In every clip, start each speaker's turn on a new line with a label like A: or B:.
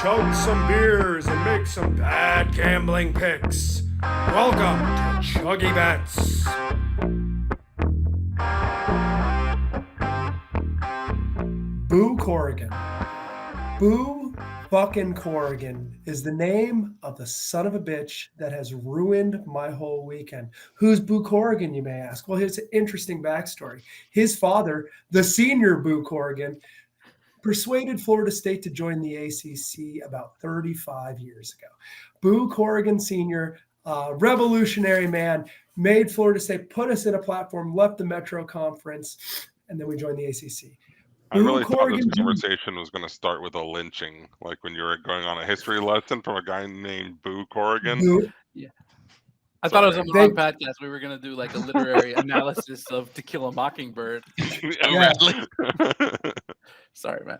A: chug some beers and make some bad gambling picks. Welcome to ChuggieBets. Boo Corrigan. Boo fucking Corrigan is the name of the son of a bitch that has ruined my whole weekend. Who's Boo Corrigan, you may ask? Well, here's an interesting backstory. His father, the senior Boo Corrigan, persuaded Florida State to join the ACC about 35 years ago. Boo Corrigan Sr., revolutionary man, made Florida State, put us in a platform, left the Metro Conference, and then we joined the ACC.
B: I really thought this conversation was going to start with a lynching, like when you were going on a history lesson from a guy named Boo Corrigan.
C: Yeah. I thought it was on the wrong podcast. We were going to do like a literary analysis of To Kill a Mockingbird.
B: Yeah.
C: Sorry, man.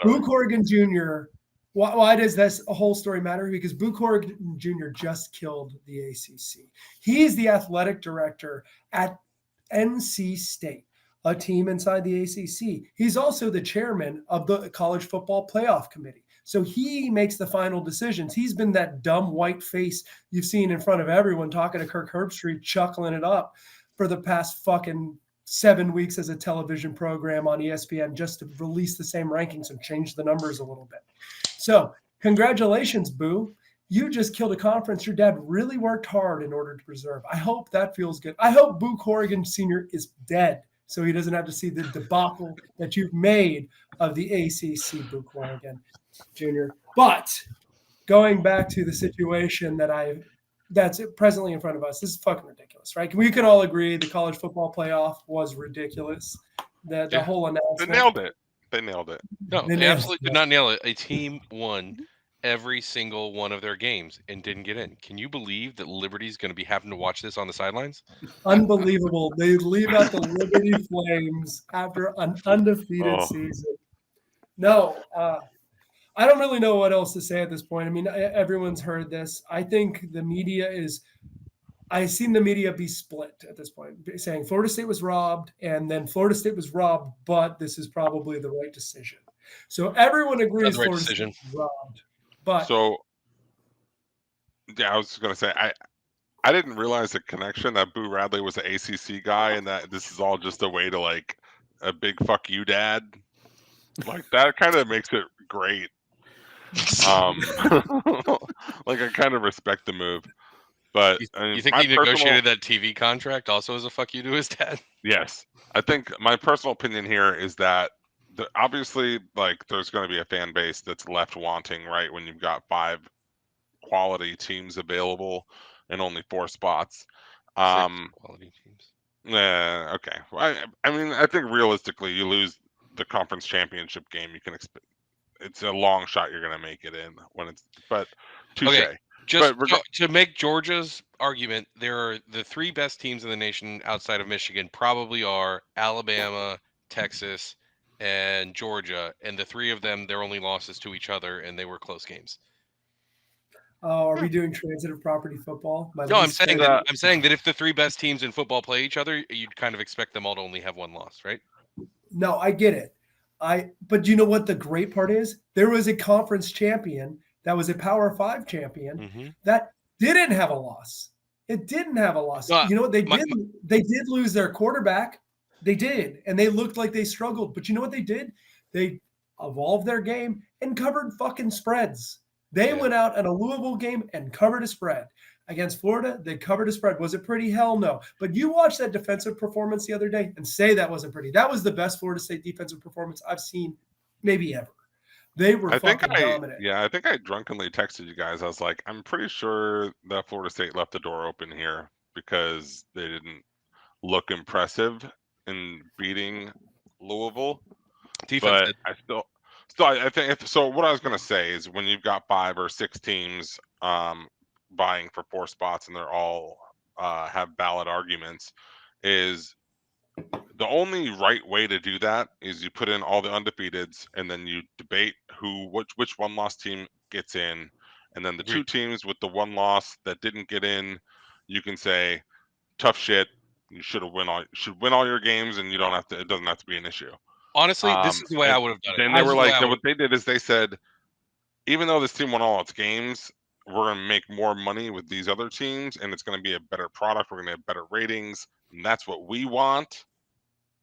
A: Boo Corrigan Jr., why does this whole story matter? Because Boo Corrigan Jr. just killed the ACC. He's the athletic director at NC State, a team inside the ACC. He's also the chairman of the College Football Playoff Committee. So he makes the final decisions. He's been that dumb white face you've seen in front of everyone talking to Kirk Herbstreit, chuckling it up for the past fucking 7 weeks as a television program on ESPN just to release the same rankings and change the numbers a little bit. So congratulations, Boo. You just killed a conference your dad really worked hard in order to preserve. I hope that feels good. I hope Boo Corrigan Sr. is dead so he doesn't have to see the debacle that you've made of the ACC, Boo Corrigan Jr. But going back to the situation that's presently in front of us, this is fucking ridiculous, right? We can all agree the college football playoff was ridiculous. The whole announcement.
B: They nailed it.
D: No, they absolutely did not nail it. A team won every single one of their games and didn't get in. Can you believe that Liberty's going to be having to watch this on the sidelines?
A: Unbelievable. They leave out the Liberty Flames after an undefeated season. No, I don't really know what else to say at this point. I mean, everyone's heard this. I think the media I've seen the media be split at this point, saying Florida State was robbed, and then Florida State was robbed, but this is probably the right decision. So everyone agrees Florida State was robbed. But
B: I was going to say, I didn't realize the connection that Boo Radley was an ACC guy and that this is all just a way to like a big fuck you, dad. Like that kind of makes it great. Like I kind of respect the move. But
D: you think he negotiated that TV contract also as a fuck you to his dad?
B: Yes. I think my personal opinion here is that obviously, like, there's going to be a fan base that's left wanting, right, when you've got 5 quality teams available and only 4 spots.
D: 6 quality teams.
B: Yeah, okay. Well, I mean, I think realistically, you lose the conference championship game, you can expect it's a long shot you're going to make it in when it's. But touche.
D: Okay. Just to make Georgia's argument, there are the 3 best teams in the nation outside of Michigan probably are Alabama, Texas, and Georgia, and the 3 of them, their only losses to each other, and they were close games.
A: Oh, are we doing transitive property football?
D: No, I'm saying that if the 3 best teams in football play each other, you'd kind of expect them all to only have 1 loss, right?
A: No, I get it. But you know what the great part is? There was a conference champion that was a Power 5 champion that didn't have a loss. It didn't have a loss. You know what they did? They did lose their quarterback. They did, and they looked like they struggled. But you know what they did? They evolved their game and covered fucking spreads. They went out in a Louisville game and covered a spread. Against Florida, they covered a spread. Was it pretty? Hell no. But you watched that defensive performance the other day and say that wasn't pretty. That was the best Florida State defensive performance I've seen maybe ever. They were fucking dominant.
B: Yeah, I think I drunkenly texted you guys. I was like, I'm pretty sure that Florida State left the door open here because they didn't look impressive in beating Louisville.
D: Defense.
B: But I think so. What I was going to say is when you've got 5 or 6 teams vying for 4 spots and they're all have valid arguments, is the only right way to do that is you put in all the undefeateds and then you debate which 1-loss team gets in, and then the 2 teams with the 1 loss that didn't get in, you can say tough shit. You should win all your games, and you don't have to. It doesn't have to be an issue.
D: Honestly, this is the way I would have done it.
B: And they were like, what they did is they said, even though this team won all its games, we're going to make more money with these other teams, and it's going to be a better product. We're going to have better ratings, and that's what we want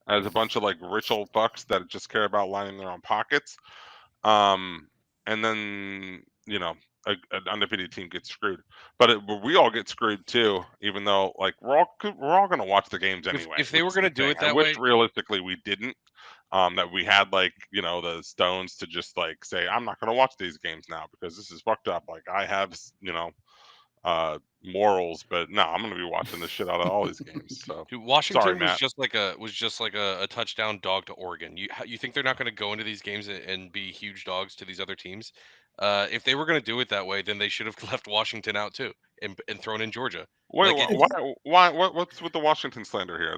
B: as a bunch of like rich old bucks that just care about lining their own pockets. And then, you know, an undefeated team gets screwed, but we all get screwed too, even though like we're all going to watch the games anyway.
D: If they were going to do it that
B: I
D: way,
B: wish realistically we didn't. That we had like, you know, the stones to just like say, I'm not going to watch these games now because this is fucked up. Like I have, you know, morals, but no, I'm going to be watching the shit out of all these games. So
D: dude, Washington
B: sorry,
D: was
B: Matt.
D: just like a touchdown dog to Oregon. You think they're not going to go into these games and be huge dogs to these other teams? If they were going to do it that way, then they should have left Washington out too and thrown in Georgia.
B: Wait,
D: Like
B: what's with the Washington slander here?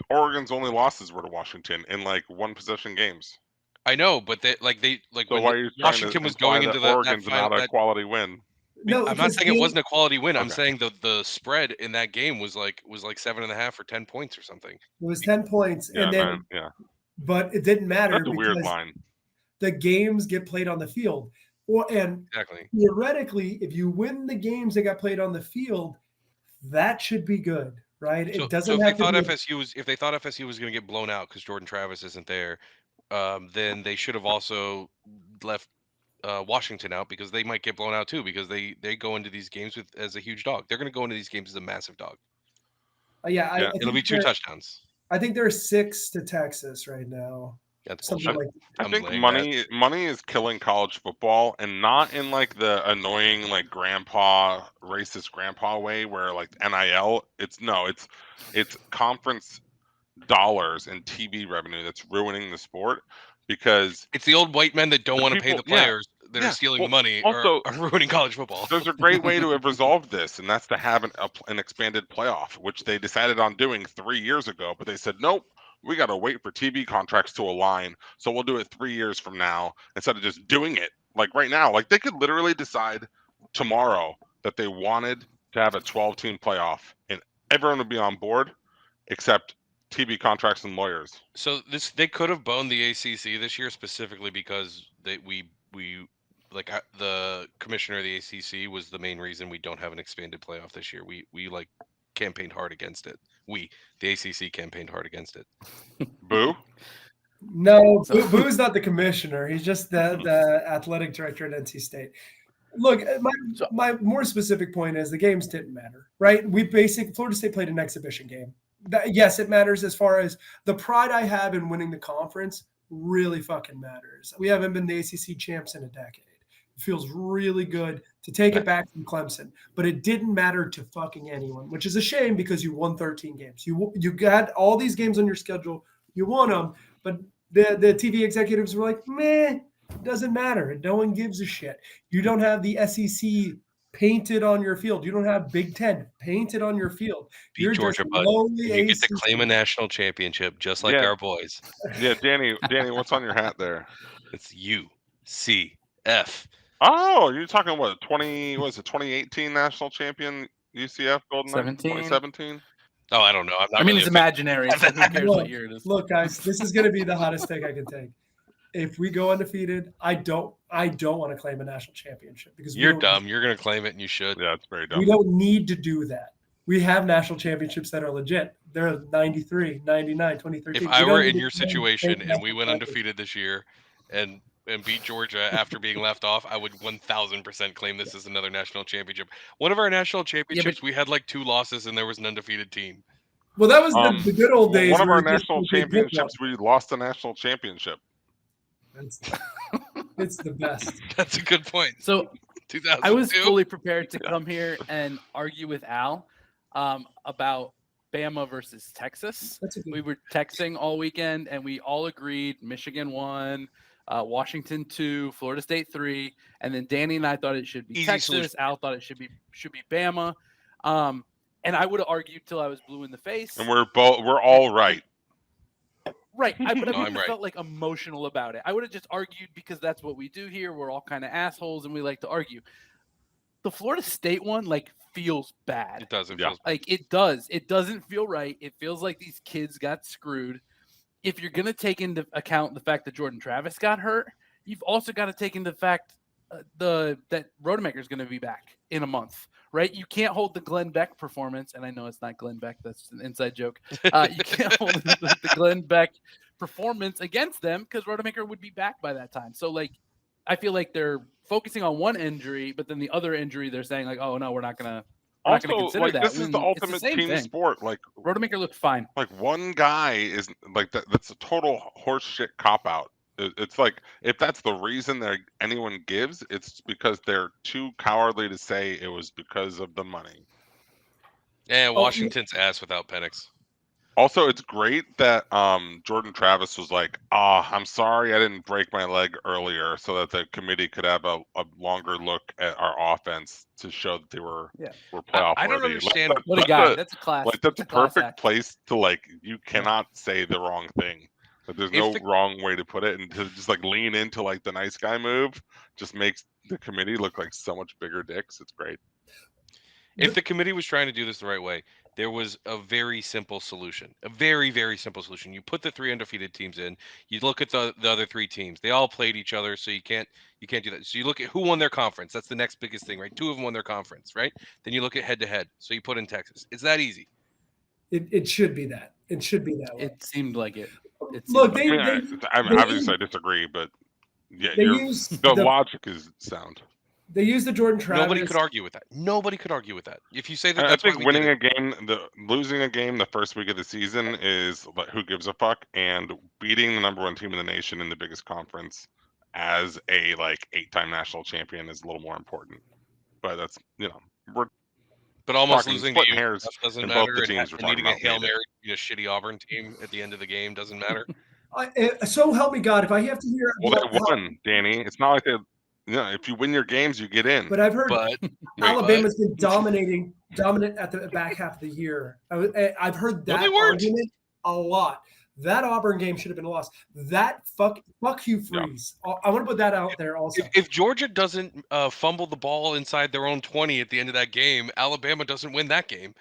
B: Oregon's only losses were to Washington in like one possession games.
D: I know, but
B: So
D: when
B: why are you
D: Washington was going into
B: Oregon's
D: that final,
B: not a quality win?
A: No,
D: I'm not saying it wasn't a quality win. I'm
B: Okay.
D: saying the spread in that game was like 7.5 or 10 points or something.
A: It was 10 points,
B: Yeah,
A: and then
B: man, yeah,
A: but it didn't matter
B: that's a weird
A: because
B: line.
A: the games get played on the field. And
D: Exactly.
A: theoretically, if you win the games that got played on the field, that should be good, right?
D: So,
A: It doesn't
D: if
A: have
D: they thought
A: to be.
D: FSU was going to get blown out because Jordan Travis isn't there, then they should have also left Washington out because they might get blown out too because they go into these games as a huge dog. They're going to go into these games as a massive dog.
A: Yeah,
D: It'll be 2 touchdowns.
A: I think they're 6 to Texas right now.
D: That's
A: Something
D: bullshit.
A: like
B: I think money is killing college football, and not in like the annoying like racist grandpa way where like NIL. It's conference dollars and TV revenue that's ruining the sport because
D: it's the old white men that don't want to pay the players that are stealing the money
B: also,
D: are ruining college football.
B: There's a great way to have resolved this, and that's to have an expanded playoff, which they decided on doing 3 years ago. But they said, nope, we got to wait for TV contracts to align. So we'll do it 3 years from now instead of just doing it like right now. Like they could literally decide tomorrow that they wanted to have a 12-team playoff, and everyone would be on board except TV contracts and lawyers.
D: So they could have boned the ACC this year specifically because the commissioner of the ACC was the main reason we don't have an expanded playoff this year. We like campaigned hard against it. The ACC campaigned hard against it.
B: Boo?
A: No, Boo's not the commissioner. He's just the athletic director at NC State. Look, my more specific point is the games didn't matter, right? Florida State played an exhibition game. Yes, it matters as far as the pride I have in winning the conference really fucking matters. We haven't been the ACC champs in a decade. It feels really good to take it back from Clemson, but it didn't matter to fucking anyone, which is a shame because you won 13 games. You got all these games on your schedule. You won them, but the TV executives were like, meh, it doesn't matter. No one gives a shit. You don't have the SEC painted on your field. You don't have Big Ten painted on your field.
D: You're Georgia, bud. You get to claim a national championship just like our boys.
B: Yeah, Danny, what's on your hat there?
D: It's UCF.
B: Oh, you're talking what? 2018 national champion UCF Golden Knights? 2017.
D: Oh, I don't know.
C: It's imaginary. So who cares what year it is?
A: Look, guys, this is going to be the hottest take I can take. If we go undefeated, I don't want to claim a national championship because
D: you're dumb. You're going to claim it, and you should.
B: Yeah, it's very dumb.
A: We don't need to do that. We have national championships that are legit. They're 93, 99, 2013.
D: If I were in your situation and we went undefeated this year and beat Georgia after being left off, I would 1,000% claim this is another national championship. One of our national championships, we had like 2 losses and there was an undefeated team.
A: Well, that was the good old days.
B: One of our national championships, we lost the national championship.
A: It's the best.
D: That's a good point.
C: So
D: 2002.
C: I was fully prepared to come here and argue with Al about Bama versus Texas. We were texting all weekend and we all agreed Michigan 1, Washington 2, Florida State 3, and then Danny and I thought it should be
D: Easy
C: Texas.
D: solution.
C: Al thought it should be Bama. And I would have argued till I was blue in the face.
B: And we're all right.
C: Right. I would have
D: right.
C: felt like emotional about it. I would have just argued because that's what we do here. We're all kind of assholes and we like to argue. The Florida State one feels bad.
D: It doesn't.
B: Yeah.
C: It does. It doesn't feel right. It feels like these kids got screwed. If you're going to take into account the fact that Jordan Travis got hurt, you've also got to take into the fact that Rodemaker is going to be back in a month, right? You can't hold the Glenn Beck performance, and I know it's not Glenn Beck, that's an inside joke. You can't hold the Glenn Beck performance against them because Rodemaker would be back by that time. So like, I feel like they're focusing on one injury, but then the other injury they're saying like, oh no, we're not gonna consider
B: like,
C: that.
B: this is the ultimate team sport. Like
C: Rodemaker looked fine.
B: Like one guy is like that's a total horseshit cop out. It's like if that's the reason that anyone gives, it's because they're too cowardly to say it was because of the money.
D: And Washington's ass without Penix.
B: Also, it's great that Jordan Travis was like, I'm sorry I didn't break my leg earlier so that the committee could have a longer look at our offense to show that they were playoff
D: I don't
B: worthy.
D: understand.
C: What a guy. That's a class.
B: Like that's a perfect
C: act.
B: place to like you cannot say the wrong thing. Like, there's no wrong way to put it, and to just like lean into like the nice guy move just makes the committee look like so much bigger dicks. It's great.
D: If the committee was trying to do this the right way, there was a very simple solution. A very, very simple solution. You put the 3 undefeated teams in. You look at the other 3 teams. They all played each other, so you can't do that. So you look at who won their conference. That's the next biggest thing, right? 2 of them won their conference, right? Then you look at head-to-head. So you put in Texas. It's that easy.
A: It should be that. It should be that way.
C: It seemed like it.
A: Look,
B: obviously I disagree, but yeah, the logic is sound.
A: They use the Jordan Travis.
D: Nobody could argue with that. Nobody could argue with that. If you say that,
B: I think winning a game, losing a game the first week of the season is like, who gives a fuck, and beating the number 1 team in the nation in the biggest conference as a like 8-time national champion is a little more important. But that's we're.
D: But almost losing to
B: hairs
D: doesn't
B: and
D: matter.
B: Both the teams
D: and needing a Hail Mary, a shitty Auburn team at the end of the game doesn't matter.
A: So help me God, if I have to hear.
B: Well, they won, Danny. It's not like they. If you win your games, you get in.
A: But I've heard Alabama's been dominant at the back half of the year. I've heard that argument a lot. That Auburn game should have been lost. That fuck Hugh Freeze. Yeah. I want to put that out there also.
D: If Georgia doesn't fumble the ball inside their own 20 at the end of that game, Alabama doesn't win that game.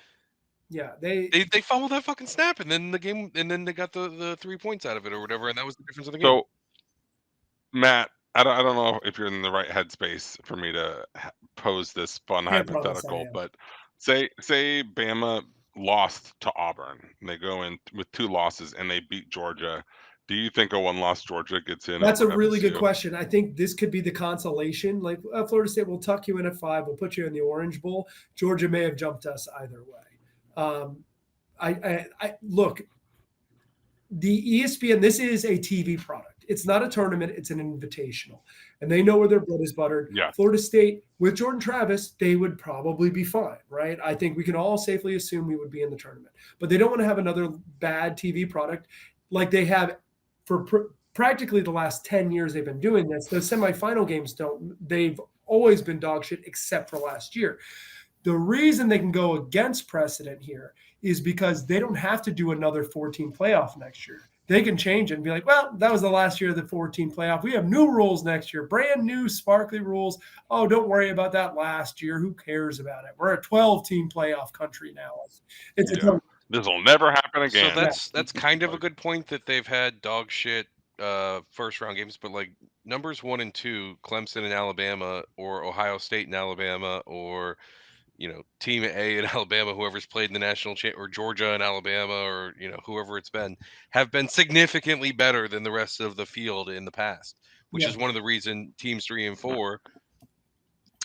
A: Yeah, they
D: fumbled that fucking snap, and then the game, and then they got the 3 points out of it or whatever, and that was the difference of the game.
B: So, Matt, I don't know if you're in the right headspace for me to pose this fun hypothetical, but say Bama lost to Auburn and they go in with 2 losses and they beat Georgia. Do you think a 1-loss Georgia gets in?
A: That's a really good question. I think this could be the consolation. Like Florida State will tuck you in at 5. We'll put you in the Orange Bowl. Georgia may have jumped us either way. I look, the ESPN, this is a TV product. It's not a tournament. It's an invitational. And they know where their bread is buttered.
B: Yeah.
A: Florida State, with Jordan Travis, they would probably be fine, right? I think we can all safely assume we would be in the tournament. But they don't want to have another bad TV product like they have for practically the last 10 years they've been doing this. The semifinal games they've always been dog shit except for last year. The reason they can go against precedent here is because they don't have to do another 14 playoff next year. They can change it and be like, well, that was the last year of the 14 playoff. We have new rules next year, brand new sparkly rules. Oh, don't worry about that last year. Who cares about it? We're a 12-team playoff country now. This
B: will never happen again.
D: So that's kind of a good point that they've had dog shit first round games, but like numbers 1 and 2, Clemson and Alabama, or Ohio State and Alabama, or Team A in Alabama, whoever's played in the national or Georgia and Alabama, or whoever it's been, have been significantly better than the rest of the field in the past, which is one of the reasons teams 3 and 4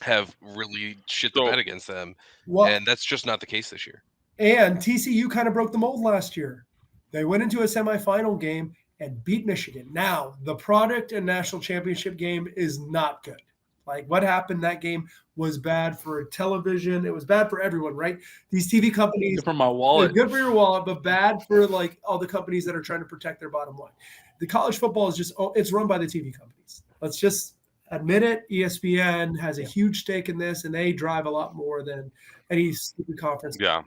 D: have really shit the bed against them. And that's just not the case this year.
A: And TCU kind of broke the mold last year. They went into a semifinal game and beat Michigan. Now, the product and national championship game is not good. Like what happened that game was bad for television. It was bad for everyone, right? These TV companies.
C: Good for my wallet.
A: Good for your wallet, but bad for like all the companies that are trying to protect their bottom line. The college football is it's run by the TV companies. Let's just admit it. ESPN has a huge stake in this, and they drive a lot more than any stupid conference.
B: Yeah.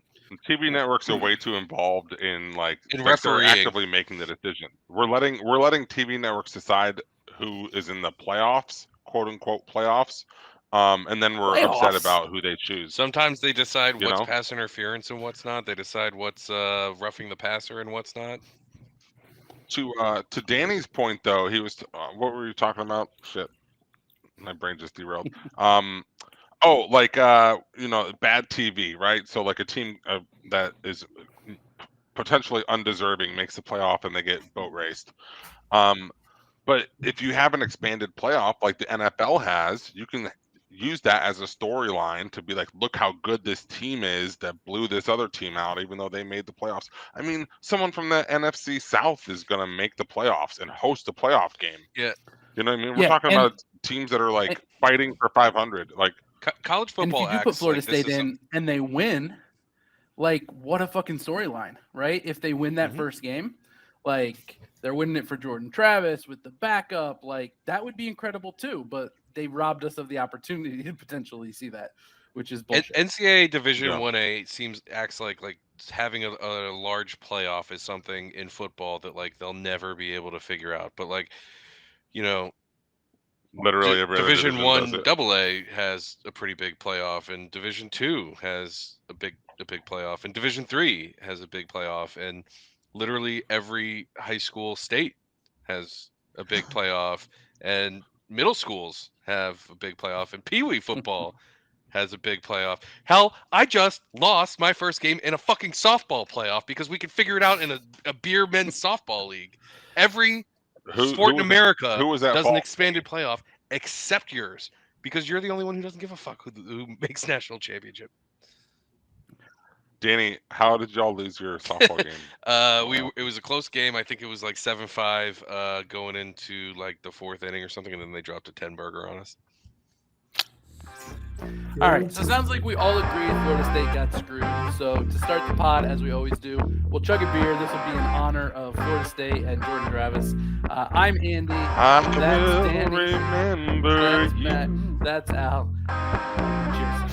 B: TV networks are way too involved in
D: refereeing.
B: They're actively making the decision. We're letting TV networks decide who is in the playoffs, quote unquote playoffs, and then we're upset about who they choose.
D: Sometimes they decide what's pass interference and what's not. They decide what's roughing the passer and what's not.
B: To Danny's point though, he was what were you talking about? Shit, my brain just derailed. Oh, like bad TV, right? So like a team that is potentially undeserving makes the playoff and they get boat raced. But if you have an expanded playoff like the NFL has, you can use that as a storyline to be like, look how good this team is that blew this other team out, even though they made the playoffs. I mean, someone from the NFC South is going to make the playoffs and host a playoff game.
D: Yeah.
B: You know what I mean? We're talking about teams that are like fighting for 500. Like
D: college football.
C: And if you do put Florida State in and they win, like what a fucking storyline, right? If they win that first game, like they're winning it for Jordan Travis with the backup, like that would be incredible too. But they robbed us of the opportunity to potentially see that, which is bullshit.
D: NCAA Division 1A acts like having a large playoff is something in football that like they'll never be able to figure out. But like,
B: literally every
D: Division 1 AA has a pretty big playoff, and Division 2 has a big playoff, and Division 3 has a big playoff, and literally every high school state has a big playoff, and middle schools have a big playoff, and Pee-wee football has a big playoff. Hell, I just lost my first game in a fucking softball playoff because we could figure it out in a beer men's softball league. Every sport in America does an expanded playoff except yours, because you're the only one who doesn't give a fuck who makes national championship.
B: Danny, how did y'all lose your softball game?
D: It was a close game. I think it was like 7-5 going into like the fourth inning or something, and then they dropped a 10-burger on us.
C: All right, so it sounds like we all agree Florida State got screwed. So to start the pod, as we always do, we'll chug a beer. This will be in honor of Florida State and Jordan Travis. I'm Andy. That's Danny.
B: Remember
C: that's Matt. That's Al. Cheers.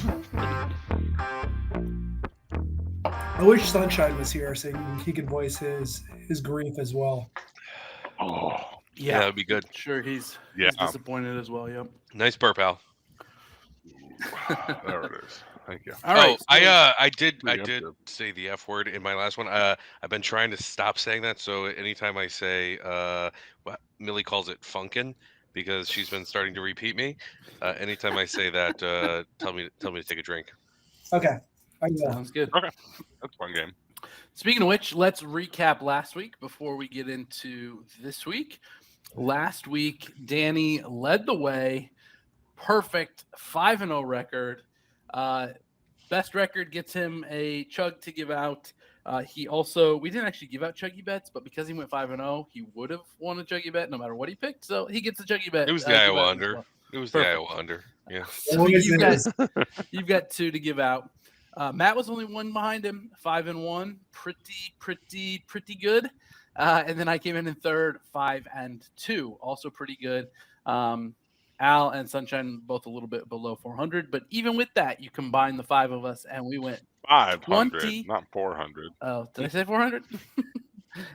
A: I wish Sunshine was here so he could voice his grief as well.
B: Oh,
D: yeah, that'd be good.
C: Sure, he's disappointed as well. Yep.
D: Nice burp, Al.
B: There it is. Thank you.
D: All right. I did say the F word in my last one. I've been trying to stop saying that. So anytime I say, Millie calls it funkin' because she's been starting to repeat me. Anytime I say that, tell me to take a drink.
A: Okay.
C: Sounds good.
B: Okay. That's a fun game.
C: Speaking of which, let's recap last week before we get into this week. Last week, Danny led the way. Perfect 5-0 record. Best record gets him a chug to give out. We didn't actually give out chuggy bets, but because he went 5-0, he would have won a chuggy bet no matter what he picked. So he gets a chuggy bet.
D: It was the Iowa under. Well. It was the Iowa under. Yeah.
C: So you've got two to give out. Matt was only one behind him, 5-1, pretty good. And then I came in third, 5-2, also pretty good. Al and Sunshine both a little bit below 400, but even with that, you combine the five of us, and we went
B: 500, not 400.
C: Oh, did I say 400?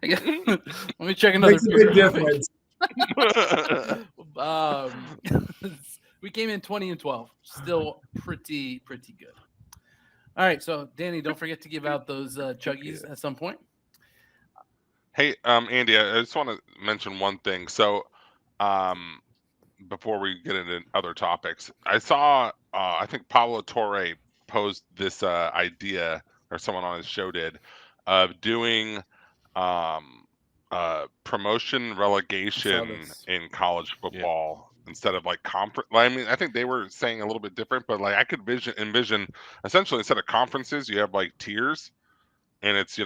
C: Let me check another.
A: Makes a big difference.
C: We came in 20-12, still pretty good. All right, so Danny, don't forget to give out those chuggies at some point.
B: Hey, Andy, I just want to mention one thing. So, before we get into other topics, I saw, I think Pablo Torre posed this idea, or someone on his show did, of doing promotion relegation in college football instead of like conference. I mean, I think they were saying a little bit different, but like I could envision essentially instead of conferences, you have like tiers, and it's,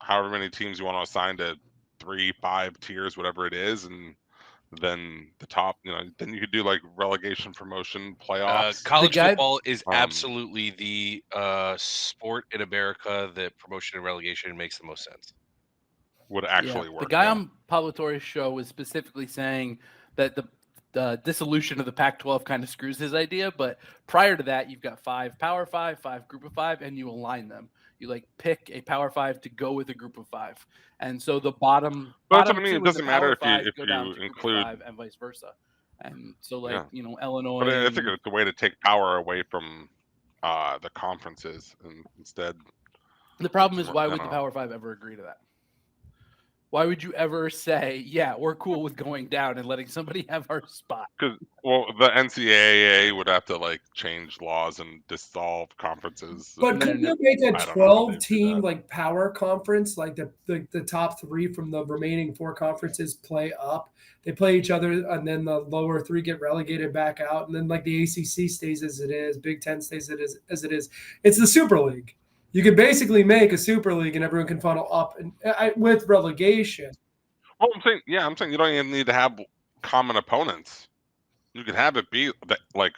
B: however many teams you want to assign to 3-5 tiers, whatever it is, and then the top, then you could do like relegation, promotion, playoffs.
D: College football is absolutely the sport in America that promotion and relegation makes the most sense.
B: Would actually work.
C: The guy on Pablo Torre's show was specifically saying that the dissolution of the Pac12 kind of screws his idea, but prior to that, you've got 5 Power 5, 5 Group of 5, and you align them. You like pick a Power 5 to go with a Group of 5, and so the bottom.
B: But that's what I mean. It doesn't matter if you include
C: 5 and vice versa, and so Illinois.
B: But I think it's a way to take power away from the conferences, and instead.
C: The problem is, why would the Power 5 ever agree to that? Why would you ever say, yeah, we're cool with going down and letting somebody have our spot?
B: Because the NCAA would have to like change laws and dissolve conferences.
A: But could you make a
B: I don't know how they do
A: 12-team
B: that.
A: like power conference, like the top 3 from the remaining 4 conferences play up? They play each other, and then the lower 3 get relegated back out, and then like the ACC stays as it is, Big Ten stays as it is. It's the Super League. You could basically make a Super League, and everyone can funnel up and with relegation.
B: Well, I'm saying you don't even need to have common opponents. You could have it be like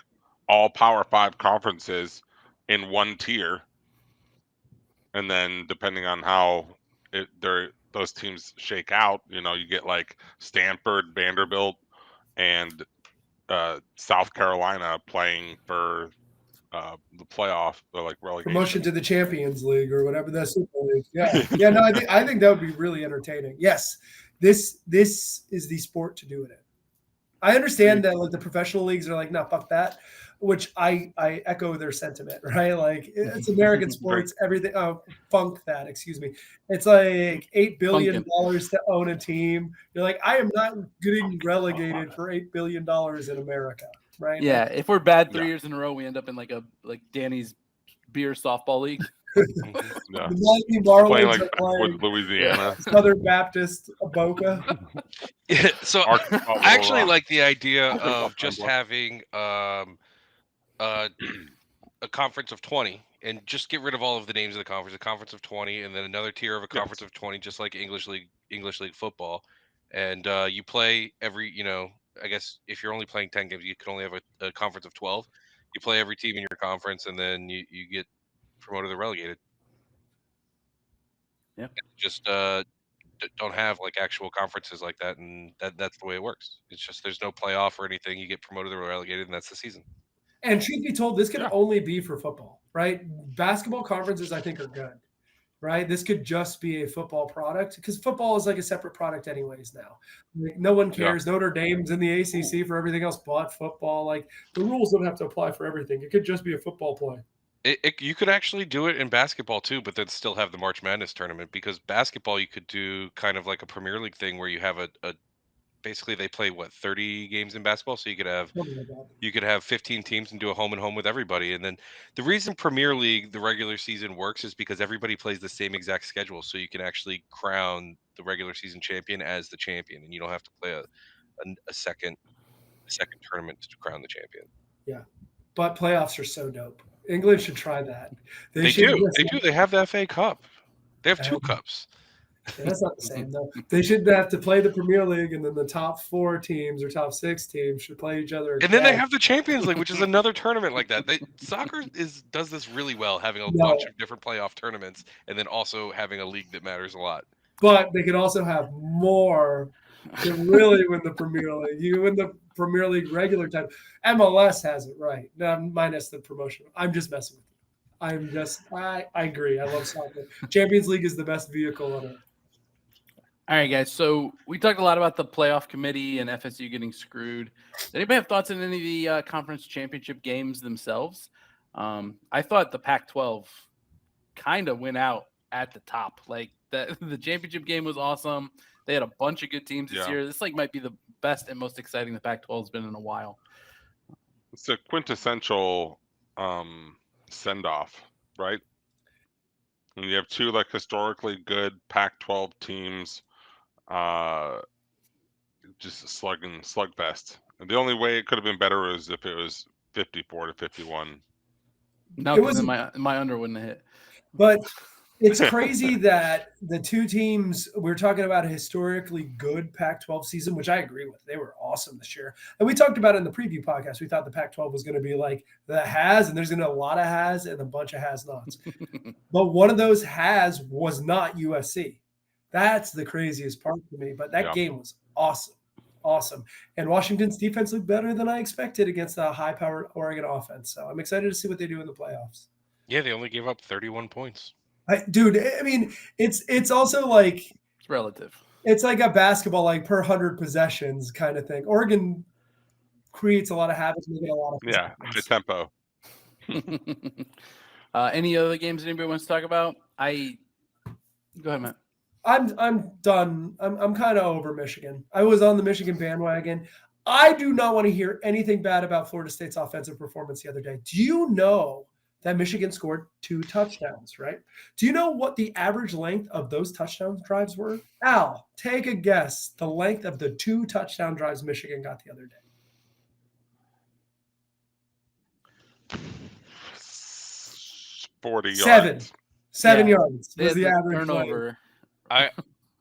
B: all Power 5 conferences in one tier, and then depending on how those teams shake out, you get like Stanford, Vanderbilt, and South Carolina playing for the playoff, like relegation.
A: Promotion to the Champions League or whatever that Super League. Yeah, yeah. No, I think that would be really entertaining. Yes, this is the sport to do it in. I understand that like the professional leagues are like, no, fuck that, which I echo their sentiment, right? Like it's American sports, everything. Oh, funk that, excuse me. It's like $8 billion to own a team. You're like, I am not getting relegated for $8 billion in America, right?
C: Yeah, if we're bad 3 years in a row, we end up in like Danny's beer softball league.
B: Yeah.
A: The Miami Marlins
B: Playing like
A: are playing
B: with Louisiana.
A: Southern Baptist Boca.
D: Yeah, so I actually like the idea of just having a conference of 20 and just get rid of all of the names of the conference, a conference of 20, and then another tier of a conference of 20, just like English League football. And you play every, I guess if you're only playing 10 games, you can only have a conference of 12. You play every team in your conference, and then you get promoted or relegated.
C: Yeah.
D: Just don't have like actual conferences like that, and that's the way it works. It's just there's no playoff or anything. You get promoted or relegated, and that's the season.
A: And truth be told, this could only be for football, right? Basketball conferences, I think, are good, right? This could just be a football product because football is like a separate product anyways now. Like, no one cares. Yeah. Notre Dame's in the ACC for everything else but football. Like the rules don't have to apply for everything. It could just be a football play.
D: You could actually do it in basketball too, but then still have the March Madness tournament, because basketball you could do kind of like a Premier League thing where you have a basically they play 30 games in basketball, so you could have 15 teams and do a home and home with everybody. And then the reason Premier League, the regular season, works is because everybody plays the same exact schedule, so you can actually crown the regular season champion as the champion, and you don't have to play a second tournament to crown the champion.
A: Yeah, but playoffs are so dope. England should try that.
D: They do. They have the FA Cup. They have 2 cups.
A: Yeah, that's not the same though. They should have to play the Premier League, and then the top 4 teams or top 6 teams should play each other.
D: And then they have the Champions League, which is another tournament like that. Soccer does this really well, having a bunch of different playoff tournaments, and then also having a league that matters a lot.
A: But they could also have more to really win the Premier League. You win the Premier League regular time. MLS has it right. Now, minus the promotion. I'm just messing with you. I agree. I love soccer. Champions League is the best vehicle on it.
C: All right, guys. So we talked a lot about the playoff committee and FSU getting screwed. Does anybody have thoughts on any of the conference championship games themselves? I thought the Pac-12 kind of went out at the top. Like the championship game was awesome. They had a bunch of good teams this year. This might be the best and most exciting the Pac-12 has been in a while.
B: It's a quintessential send-off, right? And you have 2 like historically good Pac-12 teams. Just slugfest. And the only way it could have been better was if it was 54-51.
C: No, because my under wouldn't have hit.
A: But it's crazy that the 2 teams, we're talking about a historically good Pac-12 season, which I agree with. They were awesome this year. And we talked about it in the preview podcast. We thought the Pac-12 was going to be like the has, and there's going to be a lot of has and a bunch of has-nots. But one of those has was not USC. That's the craziest part to me. But that game was awesome. Awesome. And Washington's defense looked better than I expected against a high-powered Oregon offense. So I'm excited to see what they do in the playoffs.
D: Yeah, they only gave up 31 points.
A: Dude, I mean, it's also like
C: it's relative.
A: It's like a basketball, like per 100 possessions kind of thing. Oregon creates a lot of habits, making a lot of
B: the tempo.
C: Any other games anybody wants to talk about? Go ahead, Matt.
A: I'm done. I'm kind of over Michigan. I was on the Michigan bandwagon. I do not want to hear anything bad about Florida State's offensive performance the other day. Do you know that Michigan scored 2 touchdowns, right? Do you know what the average length of those touchdown drives were? Al, take a guess. The length of the 2 touchdown drives Michigan got the other day.
B: 40
A: 7.
B: yards.
A: 7
C: Yeah.
A: yards was the average
C: turnover.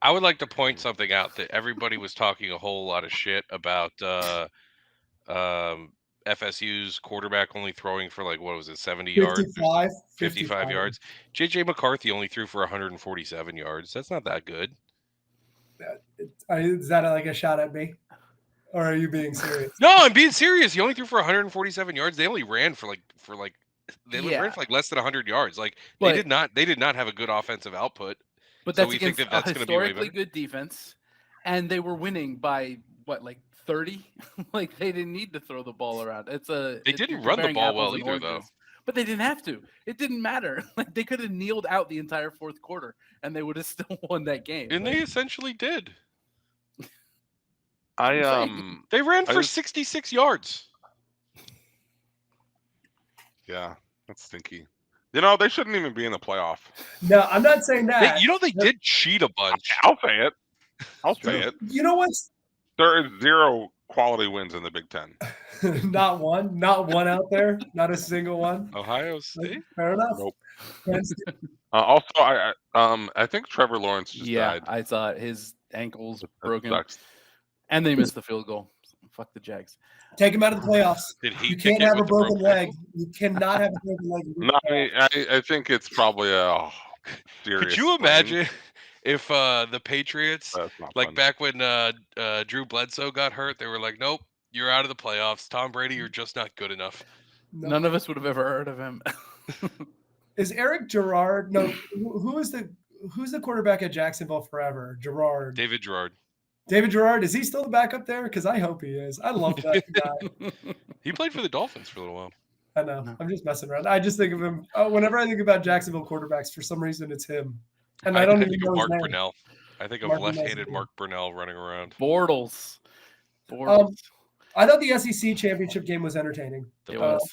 D: I would like to point something out that everybody was talking a whole lot of shit about FSU's quarterback only throwing for like, what was it, 70 yards? 55 yards. JJ McCarthy only threw for 147 yards. That's not that good.
A: Is that like a shot at me? Or are you being serious?
D: No, I'm being serious. He only threw for 147 yards. They only ran for less than 100 yards. Like they did not have a good offensive output.
C: But that's against a historically good defense, and they were winning by what, like 30? Like they didn't need to throw the ball around.
D: They didn't run the ball well either, though.
C: But they didn't have to. It didn't matter. Like they could have kneeled out the entire fourth quarter, and they would have still won that game.
D: And they essentially did.
B: They
D: ran for 66 yards.
B: Yeah, that's stinky. You know, they shouldn't even be in the playoff.
A: No, I'm not saying that.
D: They did cheat a bunch.
B: I'll say it.
A: You know what's?
B: There is 0 quality wins in the Big Ten.
A: Not one out there. Not a single one.
D: Ohio State.
A: Fair enough.
B: Nope. Also, I think Trevor Lawrence just died.
C: I thought his ankle's broken,
B: sucks.
C: and they missed the field goal. Fuck the Jags.
A: Take him out of the playoffs.
D: You
A: can't have a broken leg. You cannot have a broken leg.
B: No, I think it's probably a serious.
D: Could you imagine if the Patriots, like
B: fun.
D: back when Drew Bledsoe got hurt, they were like, "Nope, you're out of the playoffs. Tom Brady, you're just not good enough."
A: No.
C: None of us would have ever heard of him.
A: Is Eric Girard? No, who's the quarterback at Jacksonville forever? Girard.
D: David Girard.
A: David Girard, is he still the backup there? Because I hope he is. I love that guy.
D: He played for the Dolphins for a little while.
A: I know. No. I'm just messing around. I just think of him. Whenever I think about Jacksonville quarterbacks, for some reason, it's him. And I don't even know
D: Mark
A: his name.
D: Brunell. I think of left-handed Mark Brunell running around.
C: Bortles.
A: I thought the SEC championship game was entertaining.
C: It was.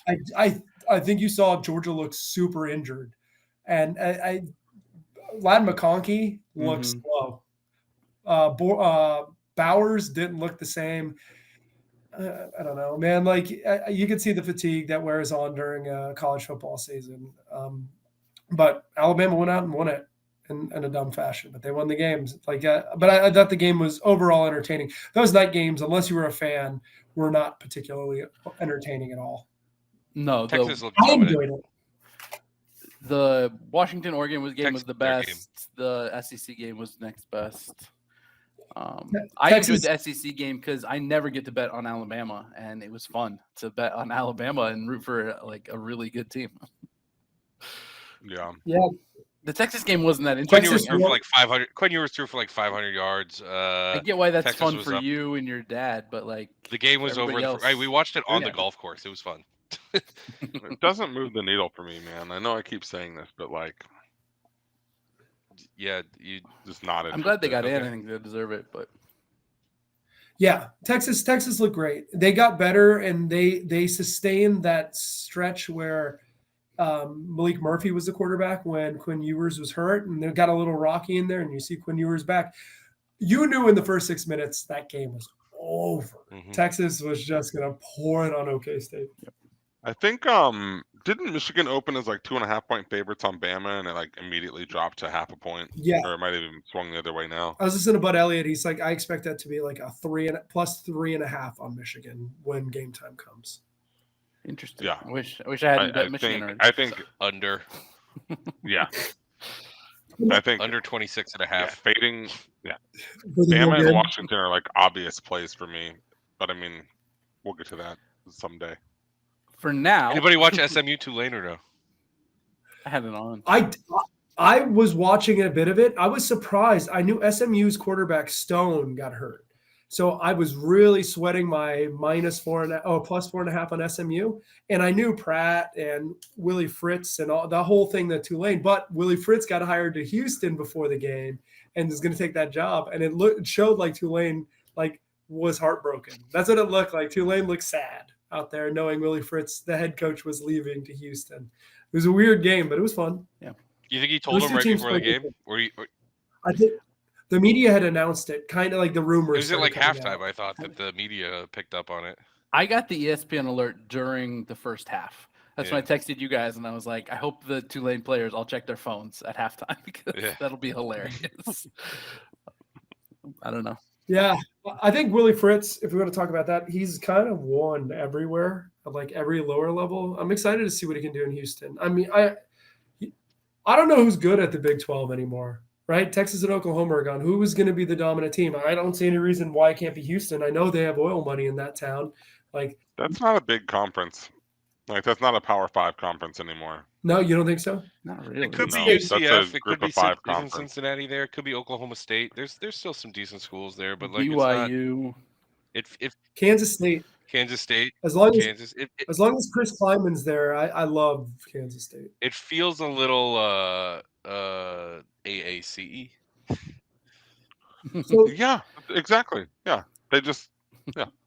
A: I think you saw Georgia look super injured. And Ladd McConkey looks slow. Bowers didn't look the same. I don't know, man. Like you could see the fatigue that wears on during a college football season. But Alabama went out and won it in a dumb fashion. But they won the games. But I thought the game was overall entertaining. Those night games, unless you were a fan, were not particularly entertaining at all.
C: No,
D: Texas looked
A: I enjoyed it.
C: The Washington-Oregon game was the best.
D: Game.
C: The SEC game was next best. I enjoyed the SEC game because I never get to bet on Alabama, and it was fun to bet on Alabama and root for like a really good team.
B: Yeah.
C: The Texas game wasn't that interesting.
D: Quinn Ewers threw for like 500 yards.
C: I get why that's
D: Texas
C: fun for you and your dad, but like
D: the game was over. We watched it on the golf course. It was fun.
B: It doesn't move the needle for me, man. I know I keep saying this, but like,
D: yeah, you
B: just not.
C: I'm glad they got in. I think they deserve it, but
A: yeah, Texas looked great. They got better and they sustained that stretch where Malik Murphy was the quarterback when Quinn Ewers was hurt, and they got a little rocky in there. And you see Quinn Ewers back. You knew in the first 6 minutes that game was over. Texas was just gonna pour it on OK State.
C: Yep.
B: I think didn't Michigan open as like 2.5-point favorites on Bama, and it like immediately dropped to 0.5 point?
A: Yeah,
B: or it might have even swung the other way now.
A: I was listening to Bud Elliott. He's like, I expect that to be like a plus 3.5 on Michigan when game time comes.
C: Interesting.
B: Yeah,
C: I wish I hadn't bet Michigan.
B: I think
D: under.
B: Yeah, I think
D: under 26.5.
B: Yeah, fading. Yeah, Bama and Washington are like obvious plays for me, but I mean, we'll get to that someday.
C: For now,
D: anybody watch SMU Tulane or no?
C: I had it on.
A: I was watching a bit of it. I was surprised. I knew SMU's quarterback Stone got hurt, So I was really sweating my plus 4.5 on SMU. And I knew Pratt and Willie Fritz and all the whole thing that Tulane, but Willie Fritz got hired to Houston before the game and is going to take that job. And it showed like Tulane was heartbroken. That's what it looked like. Tulane looked sad out there knowing Willie Fritz, the head coach, was leaving to Houston. It was a weird game, but it was fun.
C: Yeah.
D: You think he told him right before the game?
A: I think the media had announced it, kind of like the rumors.
D: Was it like halftime? I thought that the media picked up on it.
C: I got the ESPN alert during the first half. That's when I texted you guys, and I was like, I hope the Tulane players all check their phones at halftime because that'll be hilarious. I don't know.
A: Yeah, I think Willie Fritz, if we want to talk about that, he's kind of won everywhere, like every lower level. I'm excited to see what he can do in Houston. I mean, I don't know who's good at the Big 12 anymore, right? Texas and Oklahoma are gone. Who is going to be the dominant team? I don't see any reason why it can't be Houston. I know they have oil money in that town. Like,
B: that's not a big conference. Like, that's not a Power 5 conference anymore.
A: No, you don't think so?
C: Not really.
D: It could be UCF. It could be Cincinnati. There. It could be Oklahoma State. There's still some decent schools there, but like
C: BYU.
D: It's not,
A: Kansas State. As long as Chris Kleiman's there, I love Kansas State.
D: It feels a little AACE.
A: So,
B: yeah, exactly. Yeah, they just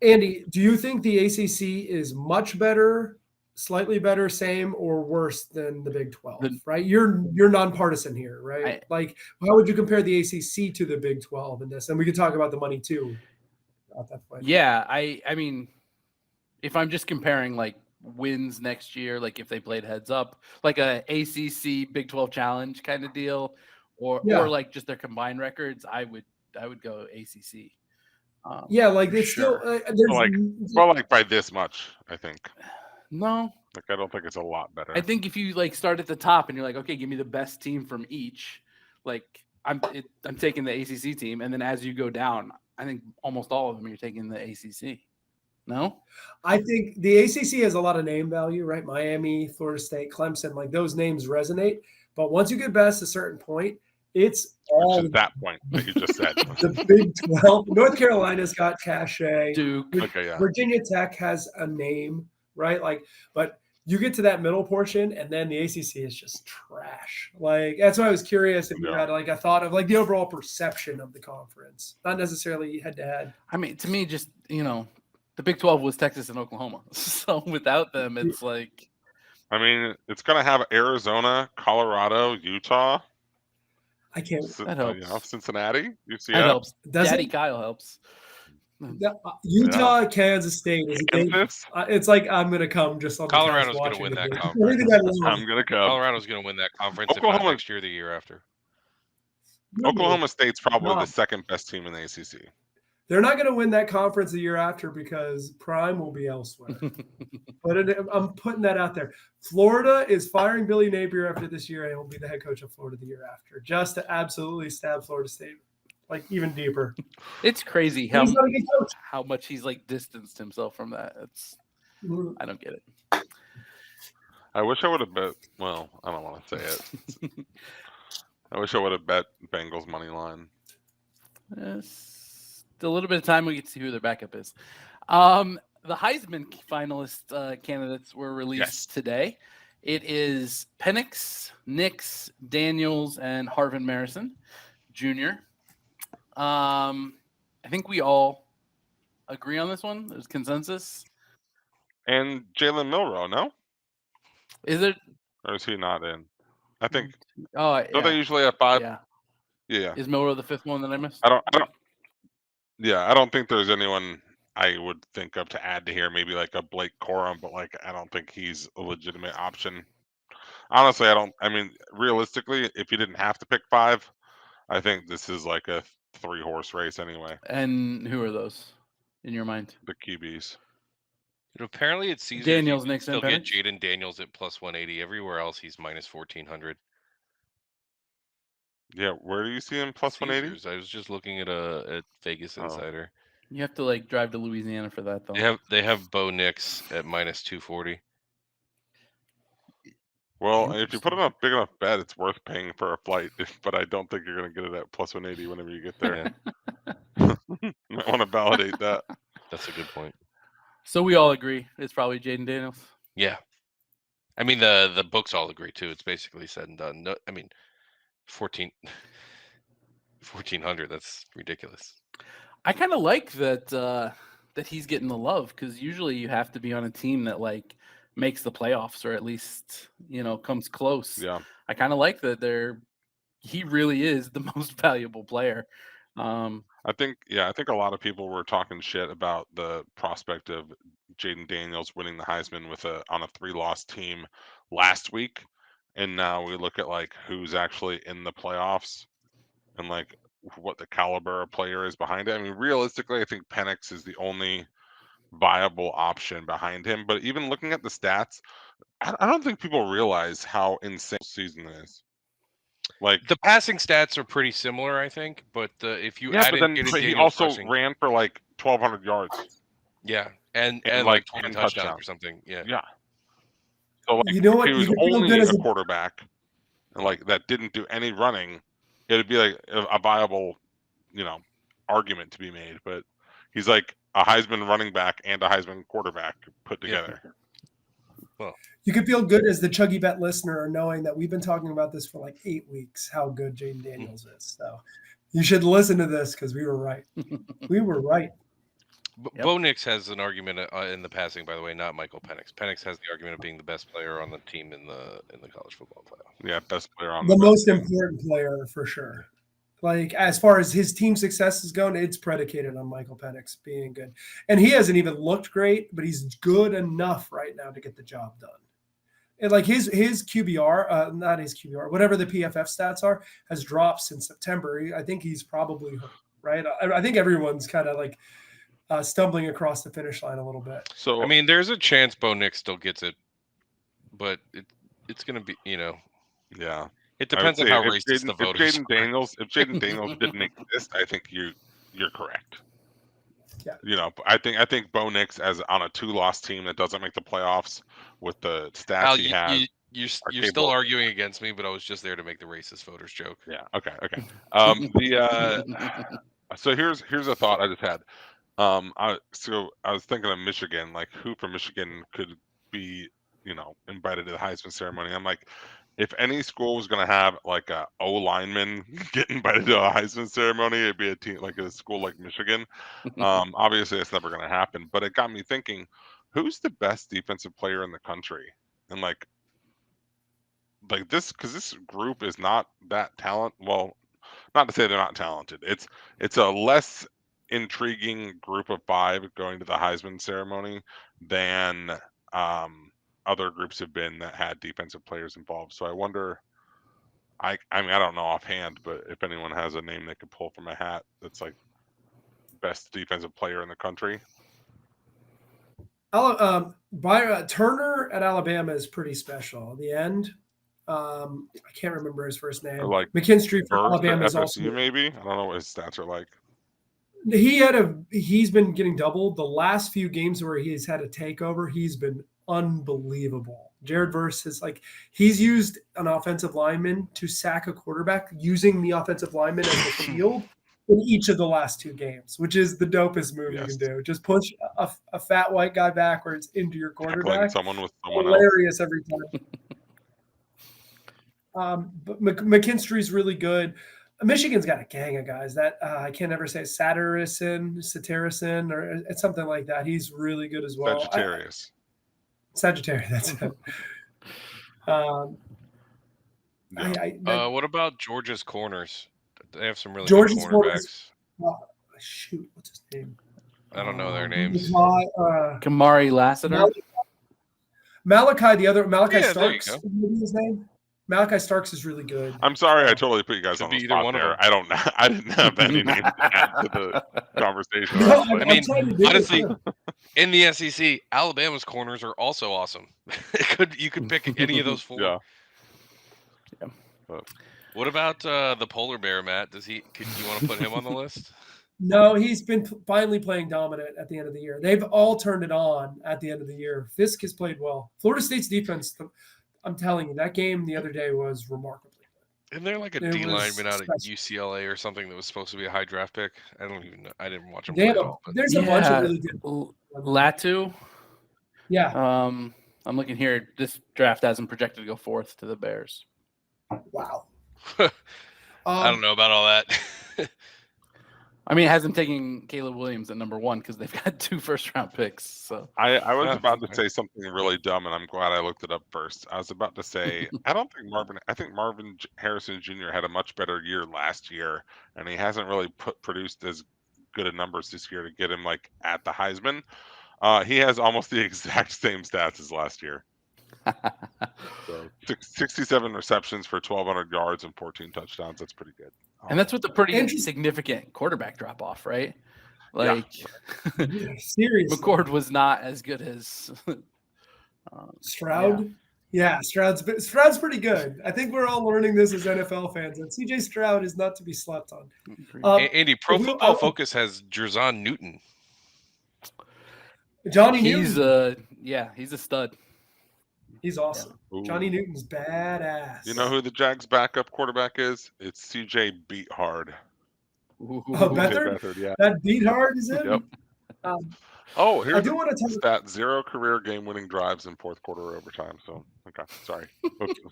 A: Andy, do you think the ACC is much better, slightly better, same, or worse than the Big 12? Right? You're nonpartisan here, right? Like, how would you compare the ACC to the Big 12 in this? And we could talk about the money too. At that point.
C: Yeah, I mean, if I'm just comparing like wins next year, like if they played heads up, like a ACC Big 12 challenge kind of deal, or like just their combined records, I would go ACC.
A: Like it's
B: sure.
A: still
B: like by this much, I think.
C: No,
B: like I don't think it's a lot better.
C: I think if you like start at the top and you're like, okay, give me the best team from each, like I'm taking the ACC team, and then as you go down, I think almost all of them you're taking the ACC. No,
A: I think the ACC has a lot of name value, right? Miami, Florida State, Clemson, like those names resonate. But once you get past a certain point, it's all
B: that point that you just said.
A: The Big 12. North Carolina's got cachet.
C: Duke.
A: Virginia Tech has a name, right? Like, but you get to that middle portion, and then the ACC is just trash. Like, that's why I was curious if you had like a thought of like the overall perception of the conference, not necessarily head to head.
C: I mean, to me, just the Big 12 was Texas and Oklahoma, so without them, it's like.
B: I mean, it's gonna have Arizona, Colorado, Utah.
A: I can't.
C: That helps.
B: Cincinnati, UCF.
C: That helps. Daddy Kyle helps.
A: Utah, Kansas State. It's like I'm gonna come just on.
D: Colorado's gonna win that conference.
B: I'm gonna come.
D: Colorado's gonna win that conference. Oklahoma, if not next year, the year after.
B: Oklahoma State's probably the second best team in the ACC.
A: They're not going to win that conference the year after because Prime will be elsewhere. But I'm putting that out there. Florida is firing Billy Napier after this year, and he'll be the head coach of Florida the year after, just to absolutely stab Florida State like even deeper.
C: It's crazy how much he's like distanced himself from that. I don't get it.
B: I wish I would have bet. Well, I don't want to say it. I wish I would have bet Bengals money line.
C: Yes. A little bit of time we get to see who their backup is. The Heisman finalist candidates were released today. It is Penix, Nix, Daniels, and Harvin Marison Jr. I think we all agree on this one. There's consensus.
B: And Jalen Milroe, no?
C: Is it?
B: Or is he not in? I think.
C: Don't
B: they usually have 5?
C: Yeah. Is Milroe the 5th one that I missed?
B: I don't think there's anyone I would think of to add to here. Maybe like a Blake Corum, but like I don't think he's a legitimate option. Honestly, I mean, realistically, if you didn't have to pick 5, I think this is like a 3-horse race anyway.
C: And who are those in your mind?
B: The QBs.
D: Apparently, it's Caesar.
C: Daniels, Nixon,
D: still get Jaden Daniels at plus 180. Everywhere else, he's minus 1,400.
B: Yeah, where do you see him plus 180?
D: I was just looking at Vegas Insider.
C: You have to like drive to Louisiana for that, though.
D: They have Bo Nix at minus 240.
B: Well, if you put in a big enough bet, it's worth paying for a flight. But I don't think you're going to get it at plus 180 whenever you get there. Might want to validate that.
D: That's a good point.
C: So we all agree it's probably Jaden Daniels.
D: Yeah. I mean, the books all agree too. It's basically said and done. No, I mean, 1,400. That's ridiculous.
C: I kind of like that that he's getting the love, because usually you have to be on a team that like makes the playoffs, or at least comes close.
B: Yeah.
C: I kind of like that he really is the most valuable player.
B: I think a lot of people were talking shit about the prospect of Jaden Daniels winning the Heisman on a 3-loss team last week, and now we look at like who's actually in the playoffs and like what the caliber of player is behind it. I mean, realistically, I think Penix is the only viable option behind him. But even looking at the stats, I don't think people realize how insane season it is. Like
D: the passing stats are pretty similar, I think. But if you add in
B: but he also ran for like 1,200 yards.
D: Yeah, and
B: like
D: 20 touchdowns or something. Yeah.
B: Yeah. So like,
A: you know what?
B: if he was only a quarterback and like that didn't do any running, it'd be like a viable, argument to be made. But he's like a Heisman running back and a Heisman quarterback put together.
D: Yeah. Well,
A: you could feel good as the Chuggy Bet listener, knowing that we've been talking about this for like 8 weeks, how good Jaden Daniels is. So you should listen to this because we were right. We were right.
D: Yep. Bo Nix has an argument in the passing, by the way, not Michael Penix. Penix has the argument of being the best player on the team in the college football playoff.
B: Yeah, best player on
A: the most important player for sure. Like as far as his team success is going, it's predicated on Michael Penix being good, and he hasn't even looked great, but he's good enough right now to get the job done. And like his QBR, not his QBR, whatever the PFF stats are, has dropped since September. I think he's probably hurt, right. I think everyone's kind of like stumbling across the finish line a little bit.
D: So I mean, there's a chance Bo Nix still gets it, but it's going to be,
B: yeah.
D: It depends on how racist the voters
B: are. If Jaden Daniels didn't exist, I think you're correct.
A: Yeah.
B: I think Bo Nix as on a 2-loss team that doesn't make the playoffs with the stats he has.
D: You're still arguing against me, but I was just there to make the racist voters joke.
B: Yeah. Okay. So here's a thought I just had. I was thinking of Michigan, like who from Michigan could be, invited to the Heisman ceremony. I'm like, if any school was going to have like a O lineman get invited to a Heisman ceremony, it'd be a team like a school like Michigan. Obviously, it's never going to happen, but it got me thinking, who's the best defensive player in the country? And like this, because this group is not that talented. Well, not to say they're not talented. It's a less intriguing group of 5 going to the Heisman ceremony than other groups have been that had defensive players involved. So I wonder, I mean, I don't know offhand, but if anyone has a name they could pull from a hat that's like best defensive player in the country.
A: Turner at Alabama is pretty special. The end. I can't remember his first name.
B: Or like
A: McKinstry for Alabama is also
B: maybe. I don't know what his stats are like.
A: He's been getting doubled the last few games where he's had a takeover. He's been unbelievable. Jared Verse is he's used an offensive lineman to sack a quarterback using the offensive lineman as the field in each of the last 2 games, which is the dopest move you can do. Just push a fat white guy backwards into your quarterback.
B: Someone with someone
A: hilarious every time. But McKinstry's really good. Michigan's got a gang of guys that I can't ever say Satterison, or it's something like that. He's really good as well. Sagittarius, that's it.
D: What about Georgia's corners? They have some really
A: Georgia's
D: good cornerbacks.
A: Shoot, what's his name?
D: I don't know their names.
C: Kamari Lassiter.
A: Malachi Starks.
D: There you go.
A: Maybe his name. Malachi Starks is really good.
B: I'm sorry, I totally put you guys on the spot there. I didn't have any names to add to the conversation.
A: No,
D: I mean, honestly, in the SEC, Alabama's corners are also awesome. You could pick any of those 4.
B: Yeah.
D: What about the polar bear, Matt? Do you want to put him on the list?
A: No, he's been finally playing dominant at the end of the year. They've all turned it on at the end of the year. Fisk has played well. Florida State's defense, I'm telling you, that game the other day was remarkably
D: Isn't there like a
A: It
D: D
A: was
D: lineman out at
A: special.
D: UCLA or something that was supposed to be a high draft pick? I don't even know. I didn't watch him
A: They
D: play
A: have
D: at all. But
A: there's a bunch of really good.
C: Latu.
A: Yeah.
C: I'm looking here. This draft has him projected to go 4th to the Bears.
A: Wow.
D: I don't know about all that.
C: I mean, it has him taking Caleb Williams at number 1 because they've got 2 first-round picks. So
B: I was about to say something really dumb, and I'm glad I looked it up first. I was about to say I think Marvin Harrison Jr. had a much better year last year, and he hasn't really produced as good of numbers this year to get him like at the Heisman. He has almost the exact same stats as last year. So 67 receptions for 1,200 yards and 14 touchdowns. That's pretty good.
C: And that's with a pretty significant quarterback drop off, right? Like,
A: seriously,
C: McCord was not as good as
A: Stroud. Yeah, Stroud's pretty good. I think we're all learning this as NFL fans. And CJ Stroud is not to be slept on.
D: Andy, Pro Football Focus has Jerzon Newton.
A: Johnny Newton.
C: He's a stud.
A: He's awesome.
B: Yeah.
A: Johnny Newton's badass.
B: You know who the Jags' backup quarterback is? It's CJ Beathard.
A: Beathard?
B: Yeah.
A: That Beathard is it?
B: Yep. Here's
A: I do want to tell you
B: that 0 career game-winning drives in fourth quarter overtime. So, okay, sorry.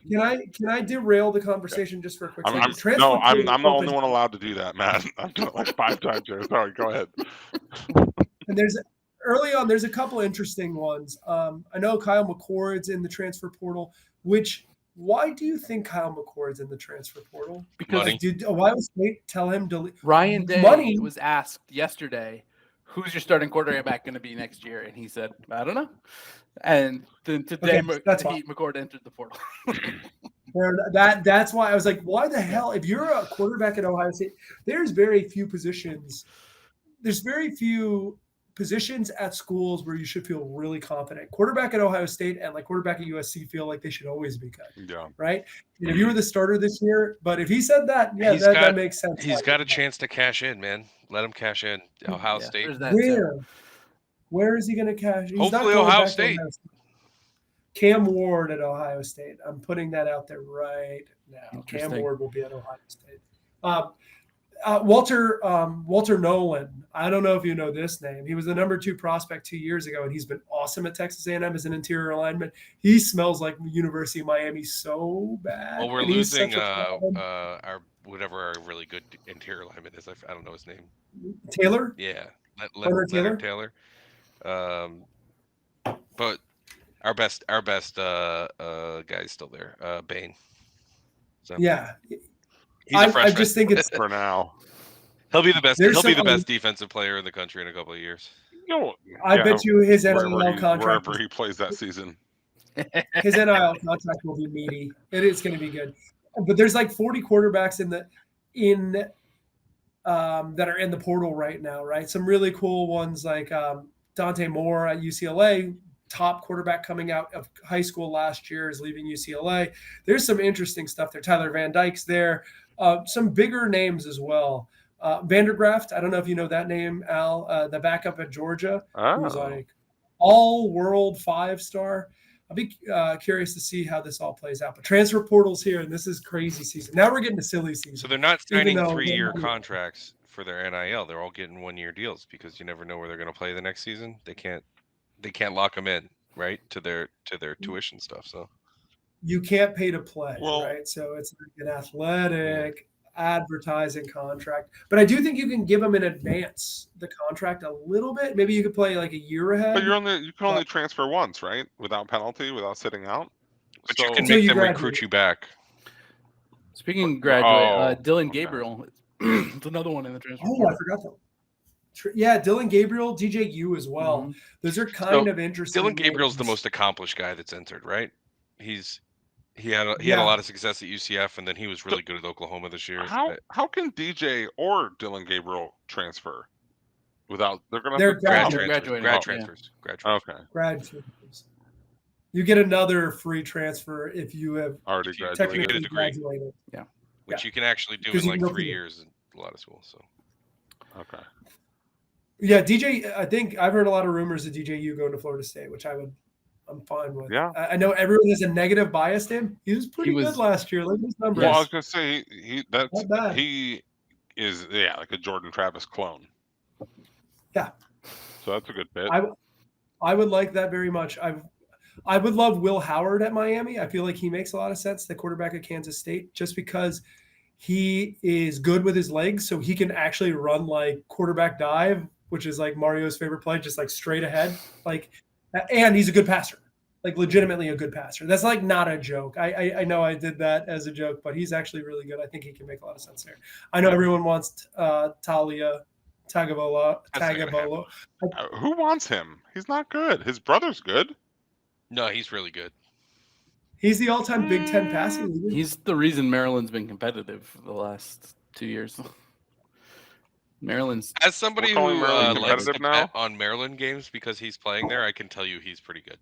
A: Can I derail the conversation just for a quick second?
B: I'm the only one allowed to do that, Matt. I've done it like 5 times here. Sorry, go ahead.
A: And early on, there's a couple interesting ones. I know Kyle McCord's in the transfer portal. Why do you think Kyle McCord's in the transfer portal?
C: Because
A: did Ohio State tell him to leave?
C: Ryan Day was asked yesterday, "Who's your starting quarterback going to be next year?" And he said, "I don't know." And then today, McCord entered the portal.
A: That's why I was like, "Why the hell? If you're a quarterback at Ohio State, there's very few positions. There's very few." Positions at schools where you should feel really confident. Quarterback at Ohio State and like quarterback at USC feel like they should always be good.
B: Yeah.
A: Right. And if you were the starter this year, but if he said that, that makes sense.
D: He's got a chance to cash in, man. Let him cash in. Ohio State.
A: Where is he going to cash? He's
D: hopefully Ohio State.
A: Cam Ward at Ohio State. I'm putting that out there right now. Cam Ward will be at Ohio State. Walter Nolan. I don't know if you know this name. He was the number 2 prospect 2 years ago, and he's been awesome at Texas A&M as an interior lineman. He smells like University of Miami so bad.
D: Well, we're losing our really good interior lineman is. I don't know his name.
A: Taylor.
D: Yeah, Leonard Taylor. But our best guy's still there. Bain. So.
A: Yeah.
D: I
A: just think it's
B: for now.
D: He'll be the best. He'll be the best defensive player in the country in a couple of years.
A: I bet you his NIL contract,
B: wherever he plays that season,
A: his NIL contract will be meaty. It is going to be good. But there's like 40 quarterbacks that are in the portal right now. Right, some really cool ones like Dante Moore at UCLA. Top quarterback coming out of high school last year is leaving UCLA. There's some interesting stuff there. Tyler Van Dyke's there. Some bigger names as well. Vandergraft, I don't know if you know that name, Al, the backup at Georgia. Who's like all-world 5-star. I'll be curious to see how this all plays out. But transfer portal's here, and this is crazy season. Now we're getting to silly season.
D: So they're not signing 3-year contracts for their NIL. They're all getting 1-year deals because you never know where they're going to play the next season. They can't lock them in, right, to their tuition stuff. So
A: you can't pay to play, right? So it's like an athletic advertising contract. But I do think you can give them in advance the contract a little bit. Maybe you could play like a year ahead.
B: But you can only transfer once, right? Without penalty, without sitting out.
D: But you can make them recruit you back.
C: Speaking of graduate, Dylan Gabriel, it's another one in the transfer.
A: I forgot that. Yeah, Dylan Gabriel, DJU as well. Mm-hmm. Those are kind of interesting.
D: Dylan Gabriel's the most accomplished guy that's entered, right? He had a lot of success at UCF, and then he was really good at Oklahoma this year.
B: How can DJ or Dylan Gabriel transfer without? They're
D: grad transfers.
B: Okay.
A: Grad transfers. You get another free transfer if you have
B: already
D: graduated. You get a degree. Yeah, which you can actually do in like 3 years in a lot of schools. So.
B: Okay.
A: Yeah, DJ. I think I've heard a lot of rumors of DJU going to Florida State, which I would I'm fine with.
B: Yeah.
A: I know everyone has a negative bias to him. He was pretty good last year. Look at his numbers.
B: Well, I was gonna say
A: Not bad.
B: he is like a Jordan Travis clone.
A: Yeah.
B: So that's a good bit.
A: I would like that very much. I would love Will Howard at Miami. I feel like he makes a lot of sense, the quarterback at Kansas State, just because he is good with his legs, so he can actually run like quarterback dive, which is like Mario's favorite play, just like straight ahead. Like, and he's a good passer, like legitimately a good passer. That's like not a joke. I know I did that as a joke, but he's actually really good. I think he can make a lot of sense there. I know everyone wants Talia Tagovailoa.
B: Who wants him? He's not good. His brother's good.
D: No, he's really good.
A: He's the all-time Big Ten passing leader.
C: He's the reason Maryland's been competitive for the last 2 years. Maryland's
D: as somebody who likes to
B: now?
D: bet on Maryland games because he's playing there, I can tell you he's pretty good.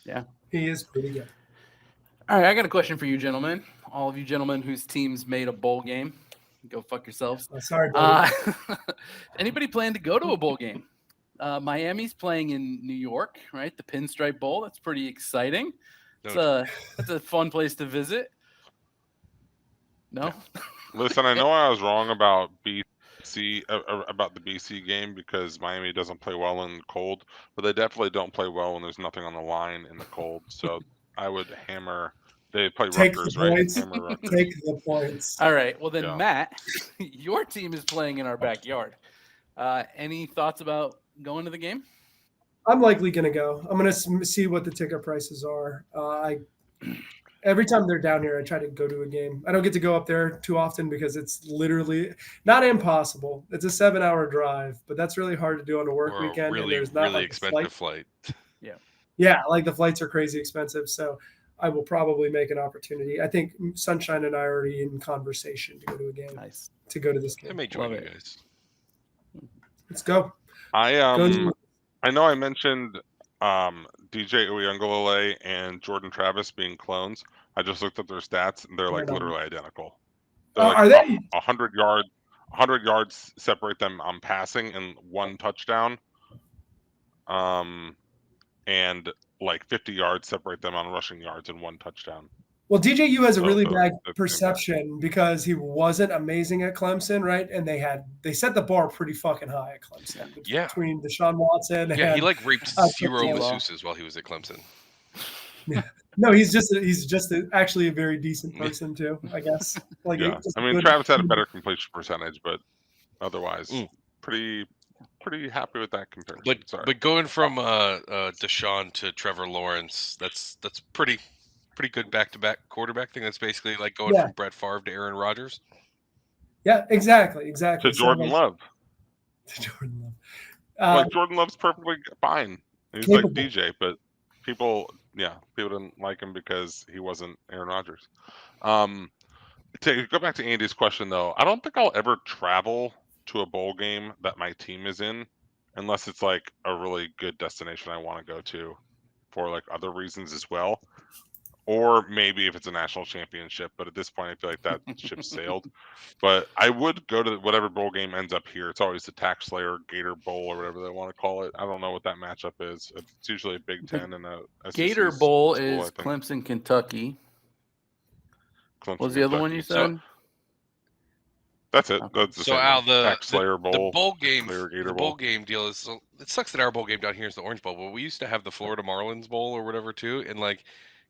C: Yeah,
A: he is pretty good.
C: All right, I got a question for you, gentlemen. All of you gentlemen whose teams made a bowl game, go fuck yourselves.
A: Sorry, buddy.
C: Anybody plan to go to a bowl game? Miami's playing in New York, right? The Pinstripe Bowl. That's pretty exciting. That's a fun place to visit. No?
B: Yeah. Listen, I know I was wrong about about the BC game because Miami doesn't play well in the cold, but they definitely don't play well when there's nothing on the line in the cold. So I would hammer. They play Rutgers, right? Hammer Rutgers.
A: Take the points.
C: All right. Well, then, Matt, your team is playing in our backyard. Any thoughts about going to the game?
A: I'm likely going to go. I'm going to see what the ticket prices are. Every time they're down here, I try to go to a game. I don't get to go up there too often because it's literally not impossible. It's a 7-hour drive, but that's really hard to do on a work weekend.
D: Really,
A: and there's not
D: really expensive flight.
A: Yeah, like the flights are crazy expensive. So I will probably make an opportunity. I think Sunshine and I are already in conversation to go to a game.
C: Nice.
A: To go to this game.
D: I may join you guys.
A: Let's go.
B: I know I mentioned DJ Uyunglele and Jordan Travis being clones. I just looked at their stats and they're like literally identical. They're like
A: are they?
B: 100 yards separate them on passing and 1 touchdown. And like 50 yards separate them on rushing yards and 1 touchdown.
A: Well, DJU has a really bad perception because he wasn't amazing at Clemson, right? And they set the bar pretty fucking high at Clemson. Between Deshaun Watson and
D: he like raped 0 masseuses while he was at Clemson.
A: Yeah. No, he's just actually a very decent person too, I guess. Like,
B: I mean, Travis had a better completion percentage, but otherwise, pretty happy with that comparison.
D: But going from Deshaun to Trevor Lawrence, that's pretty good back-to-back quarterback thing. That's basically like going from Brett Favre to Aaron Rodgers.
A: Yeah, exactly.
B: To Jordan Love.
A: To Jordan Love.
B: Jordan Love's perfectly fine. He's capable. Like DJ, but people didn't like him because he wasn't Aaron Rodgers. To go back to Andy's question, though, I don't think I'll ever travel to a bowl game that my team is in unless it's like a really good destination I want to go to for like other reasons as well. Or maybe if it's a national championship, but at this point, I feel like that ship sailed. But I would go to whatever bowl game ends up here. It's always the Tax Slayer Gator Bowl or whatever they want to call it. I don't know what that matchup is. It's usually a Big Ten and a SEC
C: Gator Bowl is Clemson, Kentucky.
B: Clemson,
C: what was the other one you said?
B: That's it. That's
D: so Al, the
B: Slayer Bowl,
D: the bowl game, bowl game deal is. It sucks that our bowl game down here is the Orange Bowl, but we used to have the Florida Marlins Bowl or whatever too, and like.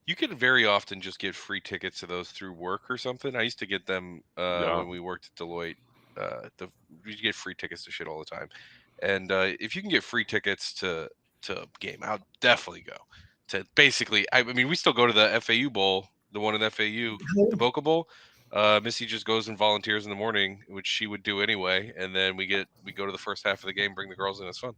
D: You can very often just get free tickets to those through work or something. I used to get them when we worked at Deloitte. You get free tickets to shit all the time. And if you can get free tickets to a game, I'll definitely go. To basically, I mean, we still go to the FAU Bowl, the one in FAU, the Boca Bowl. Missy just goes and volunteers in the morning, which she would do anyway. And then we go to the first half of the game, bring the girls in. It's fun.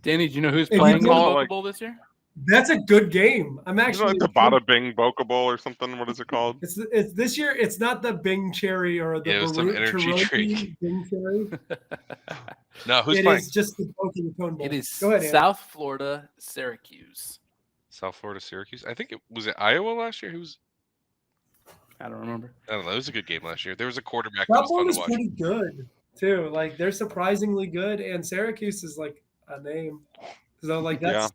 C: Danny, do you know who's playing in the Boca Bowl this year?
A: That's a good game. I'm actually
B: like the Bada Bing Boca Bowl or something. What is it called?
A: It's this year. It's not the Bing Cherry or the
D: some energy drink.
A: Bing Cherry.
D: No, who's playing?
A: It is just the Boca Raton Bowl.
C: It is
A: Go ahead,
C: South Florida, Syracuse.
D: South Florida, Syracuse. I think it was Iowa last year.
C: I don't remember.
D: I don't know. It was a good game last year. There was a quarterback
A: that
D: that was fun to watch.
A: Pretty good too. Like they're surprisingly good, and Syracuse is like a name. So like that's.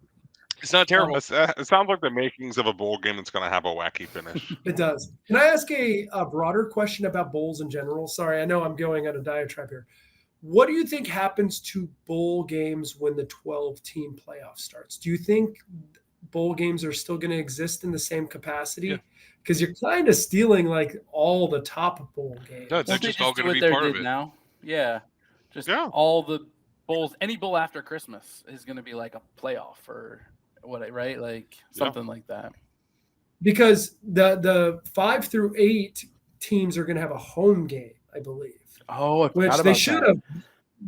D: It's not terrible.
B: It sounds like the makings of a bowl game that's going to have a wacky finish.
A: It does. Can I ask a broader question about bowls in general? Sorry, I know I'm going on a diatribe here. What do you think happens to bowl games when the 12-team playoff starts? Do you think bowl games are still going to exist in the same capacity? Because you're kind of stealing like all the top bowl games.
D: No, they're just all going to be part of it
C: now. Yeah, all the bowls. Any bowl after Christmas is going to be like a playoff or what? Right, like something like that. Because
A: the 5 through 8 teams are going to have a home game, I believe.
C: Oh,
A: which they should have.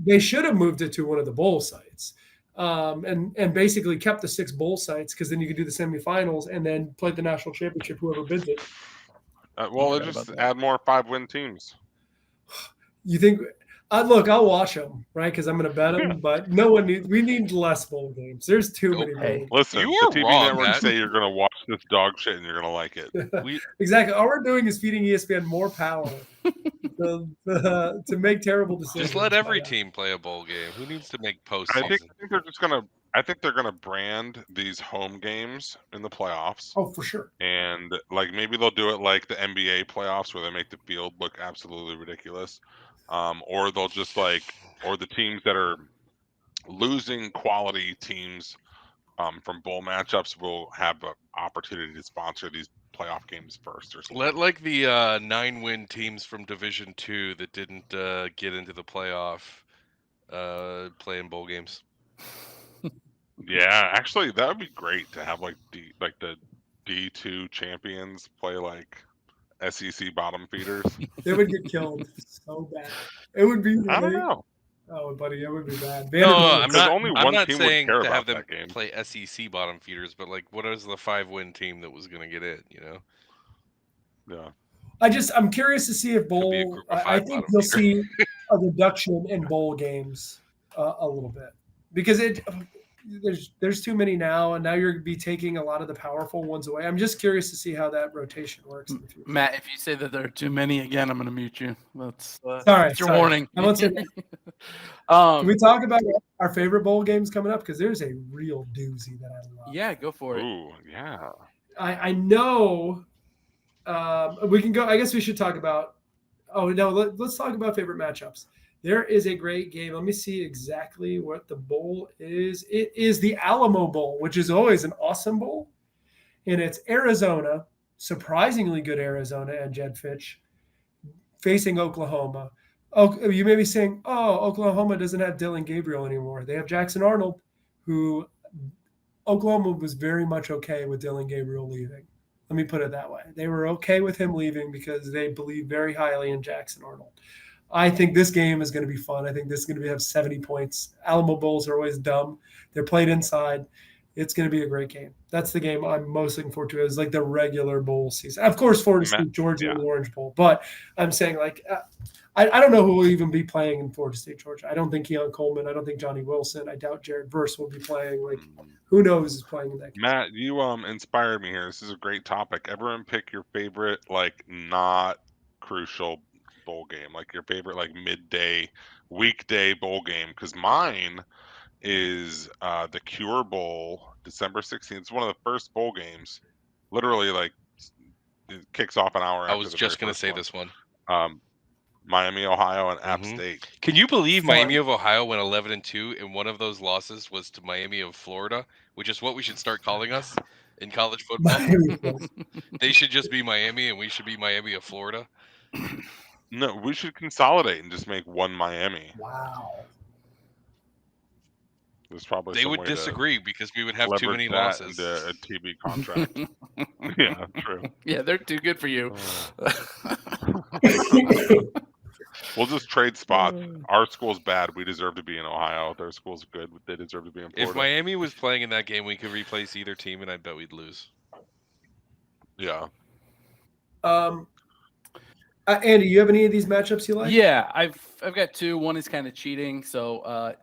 A: They should have moved it to one of the bowl sites, and basically kept the 6 bowl sites, because then you could do the semifinals and then play the national championship, whoever bids it.
B: Well, just add more 5-win teams.
A: You think? Look, I'll watch them, right? Because I'm going to bet them. But no one needs. We need less bowl games. There's too many. Bowl games.
B: Listen, the TV networks say you're going to watch this dog shit and you're going to like it.
A: Exactly. All we're doing is feeding ESPN more power to make terrible decisions.
D: Just let every team play a bowl game. Who needs to make postseason?
B: I think they're just going to. I think they're going to brand these home games in the playoffs.
A: Oh, for sure.
B: And like maybe they'll do it like the NBA playoffs, where they make the field look absolutely ridiculous. Or they'll just or the teams that are losing quality teams from bowl matchups will have an opportunity to sponsor these playoff games first or something.
D: Let like the 9-win teams from Division II that didn't get into the playoff play in bowl games.
B: Yeah, actually, that would be great to have like the D2 champions play like SEC bottom feeders.
A: They would get killed so bad. It would be.
B: I don't know.
A: Oh, buddy, it would be bad.
D: No, I'm not.
B: Only
D: I'm
B: one
D: not
B: team
D: saying
B: would care
D: to have them
B: that game.
D: play SEC bottom feeders, but like, what is the 5-win team that was going to get in? You know.
B: Yeah.
A: I'm curious to see if bowl. I think you'll see a reduction in bowl games a little bit, because there's too many now, and now you're going to be taking a lot of the powerful ones away. I'm just curious to see how that rotation works in the future.
C: Matt, if you say that there are too many again, I'm going to mute you. That's
A: your
C: warning.
A: I won't say that. Can we talk about our favorite bowl games coming up? Because there's a real doozy that I love.
C: Yeah, go for it.
B: Ooh, yeah.
A: I know. We can go. I guess we should talk about. Oh no, let's talk about favorite matchups. There is a great game. Let me see exactly what the bowl is. It is the Alamo Bowl, which is always an awesome bowl. And it's Arizona, surprisingly good Arizona and Jed Fitch, facing Oklahoma. Oh, you may be saying, Oklahoma doesn't have Dylan Gabriel anymore. They have Jackson Arnold, who Oklahoma was very much okay with Dylan Gabriel leaving. Let me put it that way. They were okay with him leaving because they believe very highly in Jackson Arnold. I think this game is going to be fun. I think this is going to have 70 points. Alamo Bowls are always dumb. They're played inside. It's going to be a great game. That's the game I'm most looking forward to. Is like the regular bowl season. Of course, Florida State, Georgia, and the Orange Bowl. But I'm saying I don't know who will even be playing in Florida State, Georgia. I don't think Keon Coleman. I don't think Johnny Wilson. I doubt Jared Verse will be playing. Like, who knows is playing in that game.
B: Matt, you inspired me here. This is a great topic. Everyone pick your favorite, like, not crucial bowl game, like your favorite, like, midday, weekday bowl game. Because mine is the Cure Bowl, December 16th. It's one of the first bowl games. Literally, like, it kicks off an hour after.
D: I was just going to say this one.
B: Miami, Ohio, and App State.
D: Can you believe Miami of Ohio went 11-2, and one of those losses was to Miami of Florida, which is what we should start calling us in college football? They should just be Miami, and we should be Miami of Florida.
B: No, we should consolidate and just make one Miami.
A: Wow.
B: There's probably
D: they would disagree because we would have too many losses.
B: A TV contract. Yeah, true.
C: Yeah, they're too good for you.
B: We'll just trade spots. Our school's bad. We deserve to be in Ohio. Their school's good. They deserve to be in Florida.
D: If Miami was playing in that game, we could replace either team, and I bet we'd lose.
B: Yeah.
A: Andy, you have any of these matchups you like?
C: Yeah, I've got two. One is kind of cheating, so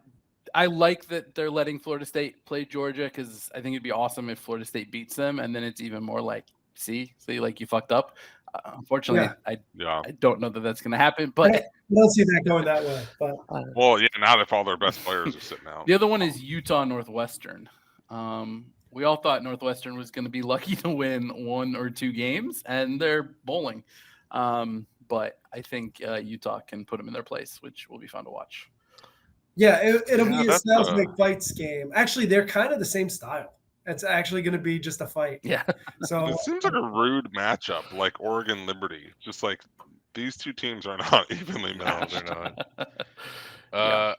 C: I like that they're letting Florida State play Georgia because I think it'd be awesome if Florida State beats them, and then it's even more like, see, like you fucked up. Unfortunately, I don't know that that's going to happen, but
A: I don't see that going that way. But
B: well, yeah, not if all their best players are sitting out.
C: The other one is Utah Northwestern. We all thought Northwestern was going to be lucky to win 1 or 2 games, and they're bowling. But I think Utah can put them in their place, which will be fun to watch.
A: Yeah, it'll be a Styles Big Fights game. Actually, they're kind of the same style. It's actually going to be just a fight.
C: Yeah.
B: So it seems like a rude matchup, like Oregon Liberty. Just like these two teams are not evenly matched.
D: They're not.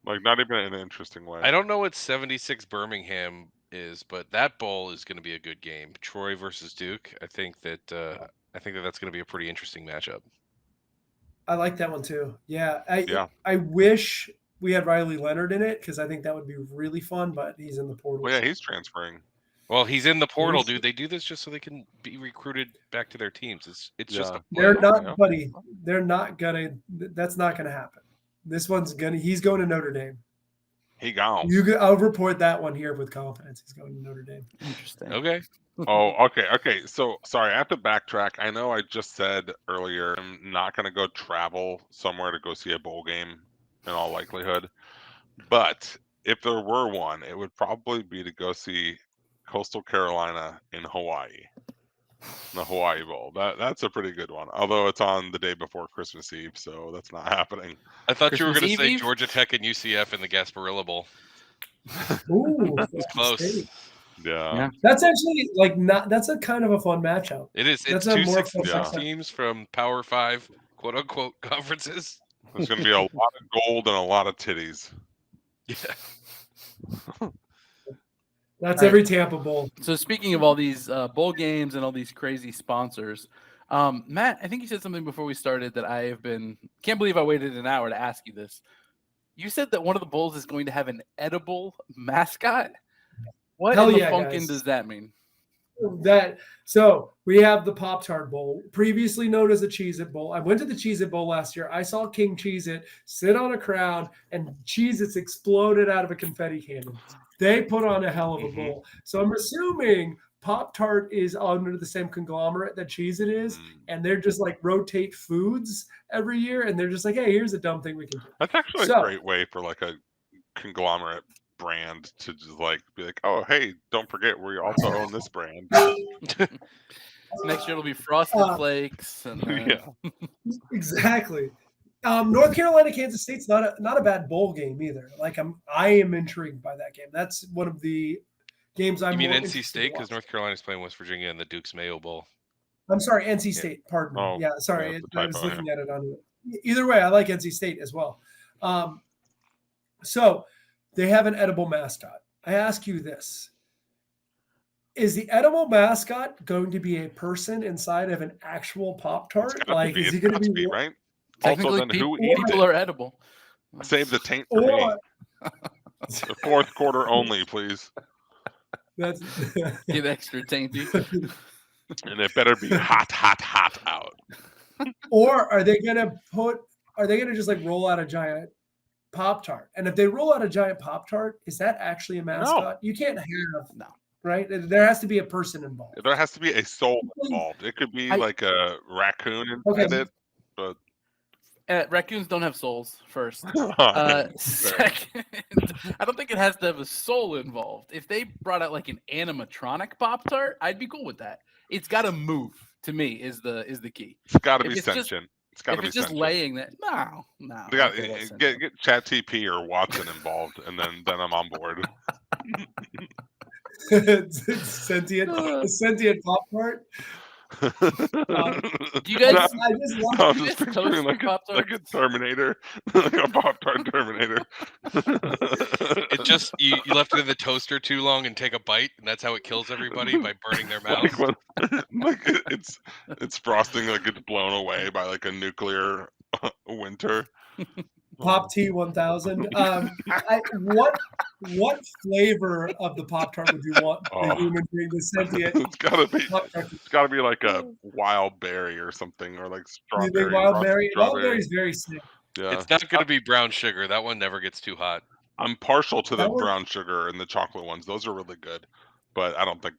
B: Like not even in an interesting way.
D: I don't know what 76 Birmingham is, but that bowl is going to be a good game. Troy versus Duke. I think that's going to be a pretty interesting matchup.
A: I like that one too. Yeah. I wish we had Riley Leonard in it because I think that would be really fun, but he's in the portal.
B: Well, yeah, he's transferring.
D: Well, he's in the portal, dude. They do this just so they can be recruited back to their teams. It's just
A: they're not, buddy. They're not gonna. That's not gonna happen. This one's gonna. He's going to Notre Dame.
B: He gone.
A: I'll report that one here with confidence. He's going to Notre Dame.
C: Interesting.
D: Okay.
B: Okay. So sorry, I have to backtrack. I know I just said earlier I'm not going to go travel somewhere to go see a bowl game in all likelihood. But if there were one, it would probably be to go see Coastal Carolina in Hawaii. The Hawaii Bowl. That's a pretty good one. Although it's on the day before Christmas Eve, so that's not happening.
D: I thought you were going to say
C: Eve?
D: Georgia Tech and UCF in the Gasparilla Bowl.
A: Ooh,
D: It's close.
B: Yeah.
A: That's actually that's a kind of a fun matchup.
D: It is. It's
A: That's a
D: 2
A: more
D: 6
A: fun
D: teams from Power 5, quote unquote, conferences.
B: There's going to be a lot of gold and a lot of titties.
D: Yeah.
A: That's every Tampa Bowl.
C: So speaking of all these bowl games and all these crazy sponsors, Matt, I think you said something before we started that can't believe I waited an hour to ask you this. You said that one of the bowls is going to have an edible mascot. What in the funkin' does that mean?
A: So we have the Pop-Tart Bowl, previously known as the Cheez-It Bowl. I went to the Cheez-It Bowl last year. I saw King Cheez-It sit on a crowd, and Cheez-Its exploded out of a confetti cannon. They put on a hell of a bowl. So I'm assuming Pop-Tart is under the same conglomerate that Cheez-It is, and they're just like rotate foods every year, and they're just like, hey, here's a dumb thing we can do.
B: That's actually a great way for like a conglomerate brand to just like be like, oh, hey, don't forget we also own this brand.
C: Next year it'll be Frosted Flakes. And,
A: Exactly. North Carolina, Kansas State's not a bad bowl game either. Like I am intrigued by that game. That's one of the games I'm.
D: You mean
A: more
D: NC State because North Carolina's playing West Virginia in the Duke's Mayo Bowl.
A: I'm sorry, NC State. Pardon me.
B: Oh,
A: Yeah, sorry. I was
B: typo,
A: looking at it on it. Either way, I like NC State as well. So they have an edible mascot. I ask you this. Is the edible mascot going to be a person inside of an actual Pop-Tart? Like, is he going to be
B: right?
C: Technically,
B: also, then who eats
C: people
B: it?
C: are edible.
B: Save the taint for me. The fourth quarter only, please.
A: That's
C: Get extra tainty.
B: And it better be hot out.
A: Or are they gonna just like roll out a giant Pop-Tart? And if they roll out a giant Pop-Tart, is that actually a mascot?
B: No.
A: You can't have right? There has to be a person involved.
B: There has to be a soul involved. It could be like a raccoon inside it, but
C: raccoons don't have souls, first.
B: Okay.
C: Second, I don't think it has to have a soul involved. If they brought out like an animatronic Pop-Tart, I'd be cool with that. It's got to move, to me, is the key.
B: It's got to be sentient. It's got to be
C: just
B: sentient.
C: laying there. No.
B: You got get ChatGPT or Watson involved, and then I'm on board.
A: It's sentient Pop-Tart.
C: Do you guys?
A: I just love
B: I'm just picturing like a Terminator, like a Pop-Tart Terminator.
D: It just you left it in the toaster too long and take a bite, and that's how it kills everybody by burning their mouths.
B: It's frosting like it's blown away by like a nuclear winter.
A: Pop T 1000. What flavor of the Pop-Tart would you want the human being to sentient?
B: It's gotta be like a wild berry or something, or like strawberry.
A: You think wild berry? Wild berry's very sick.
B: Yeah.
D: It's not going to be brown sugar. That one never gets too hot.
B: I'm partial to the brown sugar and the chocolate ones. Those are really good, but I don't think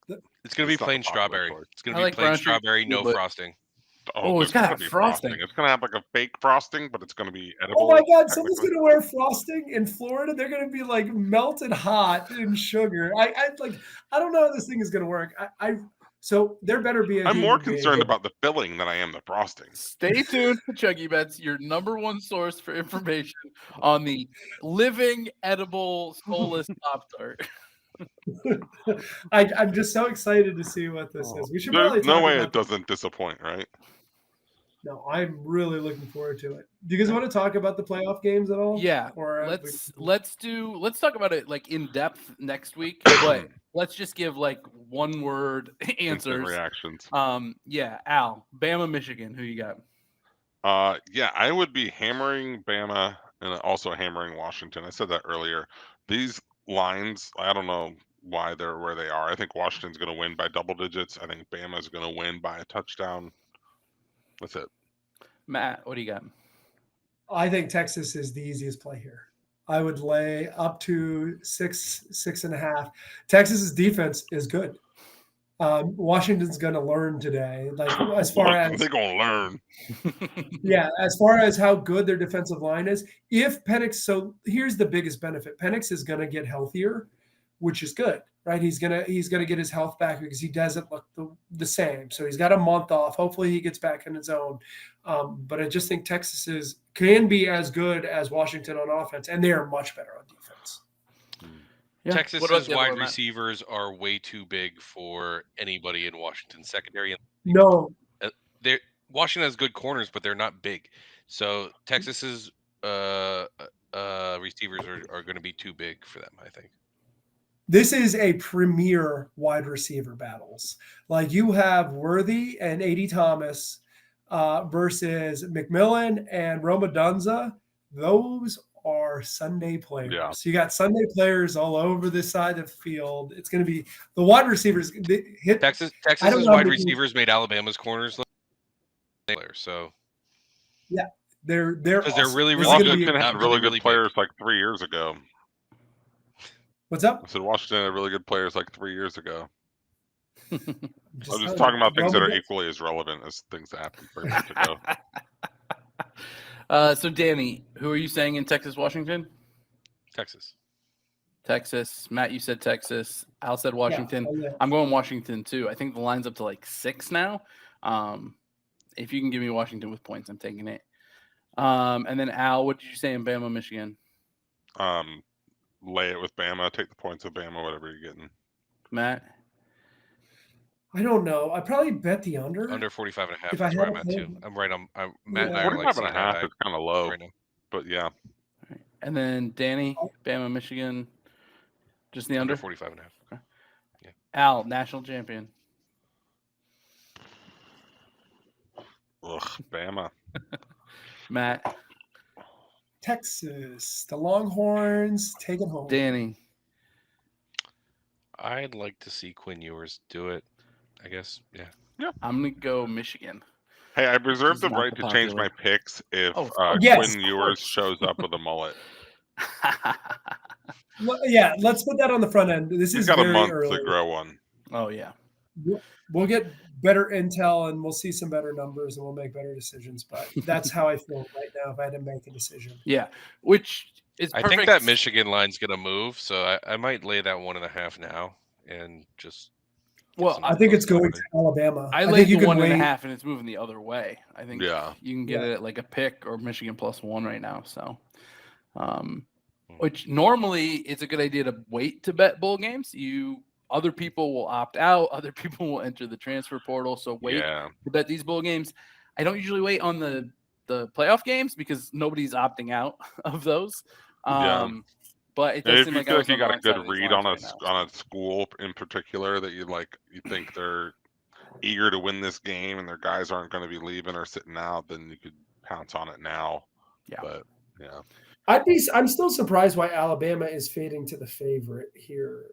D: it's going to be plain strawberry. It's going to be
C: like
D: plain strawberry, no frosting.
C: Oh, it's got
B: gonna be
C: frosting.
B: It's gonna have like a fake frosting, but it's gonna be edible.
A: Oh my God! Someone's gonna wear frosting in Florida. They're gonna be like melted hot in sugar. I don't know how this thing is gonna work. So there better be a.
B: I'm more
A: human being.
B: concerned about the filling than I am the frosting.
C: Stay tuned to ChuggieBets, your number one source for information on the living, edible, soulless Pop-Tart.
A: I'm just so excited to see what this is. We should probably
B: There's no
A: talk
B: way
A: about
B: it doesn't disappoint, right?
A: No, I'm really looking forward to it. Do you guys want to talk about the playoff games at all?
C: Yeah,
A: Or
C: let's talk about it like in depth next week, but let's just give like one word answers.
B: Instant reactions.
C: Yeah, Al, Bama, Michigan, who you got?
B: Yeah, I would be hammering Bama and also hammering Washington. I said that earlier. These lines, I don't know why they're where they are. I think Washington's going to win by double digits. I think Bama's going to win by a touchdown. That's it. Matt,
C: what do you got?
A: I think Texas is the easiest play here. I would lay up to 6.5. Texas's defense is good. Washington's going to learn today. Like as far as
B: they're going to learn.
A: Yeah, as far as how good their defensive line is. If Penix, so here's the biggest benefit. Penix is going to get healthier, which is good, right? He's gonna get his health back because he doesn't look the same. So he's got a month off. Hopefully he gets back in his own. But I just think Texas can be as good as Washington on offense, and they are much better on defense.
D: Yeah. Texas's wide receivers are way too big for anybody in Washington's secondary.
A: No,
D: Washington has good corners, but they're not big. So Texas's receivers are going to be too big for them, I think.
A: This is a premier wide receiver battles. Like you have Worthy and A.D. Thomas versus McMillan and Roma Dunza. Those are Sunday players.
B: Yeah.
A: So you got Sunday players all over this side of the field. It's going to be the wide receivers.
D: Texas's wide receivers made Alabama's corners look players. So
A: yeah, they're because
D: they're really
B: Washington had really good players like 3 years ago.
A: What's up?
B: I said Washington had really good players like 3 years ago. I'm just talking about things that are equally as relevant as things that happened 3 months ago.
C: So Danny, who are you saying in Texas, Washington?
D: Texas.
C: Matt, you said Texas. Al said Washington.
A: Yeah.
C: I'm going Washington too. I think the line's up to like 6 now. If you can give me Washington with points, I'm taking it. And then Al, what did you say in Bama, Michigan?
B: Lay it with Bama. Take the points with Bama, whatever you're getting.
C: Matt?
A: I don't know. I probably bet the under.
D: Under 45.5. That's where I'm at too. I'm right on. Matt and I are like
B: 45.5 is kind of low right now. But yeah.
C: Right. And then Danny, Bama, Michigan, just the under
D: 45.5.
C: Okay. Yeah. Al, national champion.
B: Ugh, Bama.
C: Matt.
A: Texas, the Longhorns, take it home.
C: Danny.
D: I'd like to see Quinn Ewers do it. I guess, yeah.
C: I'm gonna go Michigan.
B: Hey, I reserve the right to change my picks if
A: yes,
B: Quinn Ewers shows up with a mullet.
A: Well, yeah, let's put that on the front end. This is
B: got
A: very
B: a month
A: early.
B: to grow one.
C: Oh yeah.
A: We'll get better intel and we'll see some better numbers and we'll make better decisions. But that's how I feel right now if I had to make a decision.
C: Yeah, which is perfect.
D: I think that Michigan line's going to move, so I might lay that 1.5 now and just.
C: Well,
A: I think it's going to Alabama.
C: I laid the 1.5 and it's moving the other way. I think you can get it at like a pick or Michigan +1 right now. So, which normally it's a good idea to wait to bet bowl games. Other people will opt out. Other people will enter the transfer portal. So wait to bet these bowl games. I don't usually wait on the playoff games because nobody's opting out of those. But it does seem like
B: you got a good read on a school in particular that you think they're eager to win this game and their guys aren't going to be leaving or sitting out, then you could pounce on it now.
C: Yeah.
B: But yeah.
A: I'm still surprised why Alabama is fading to the favorite here.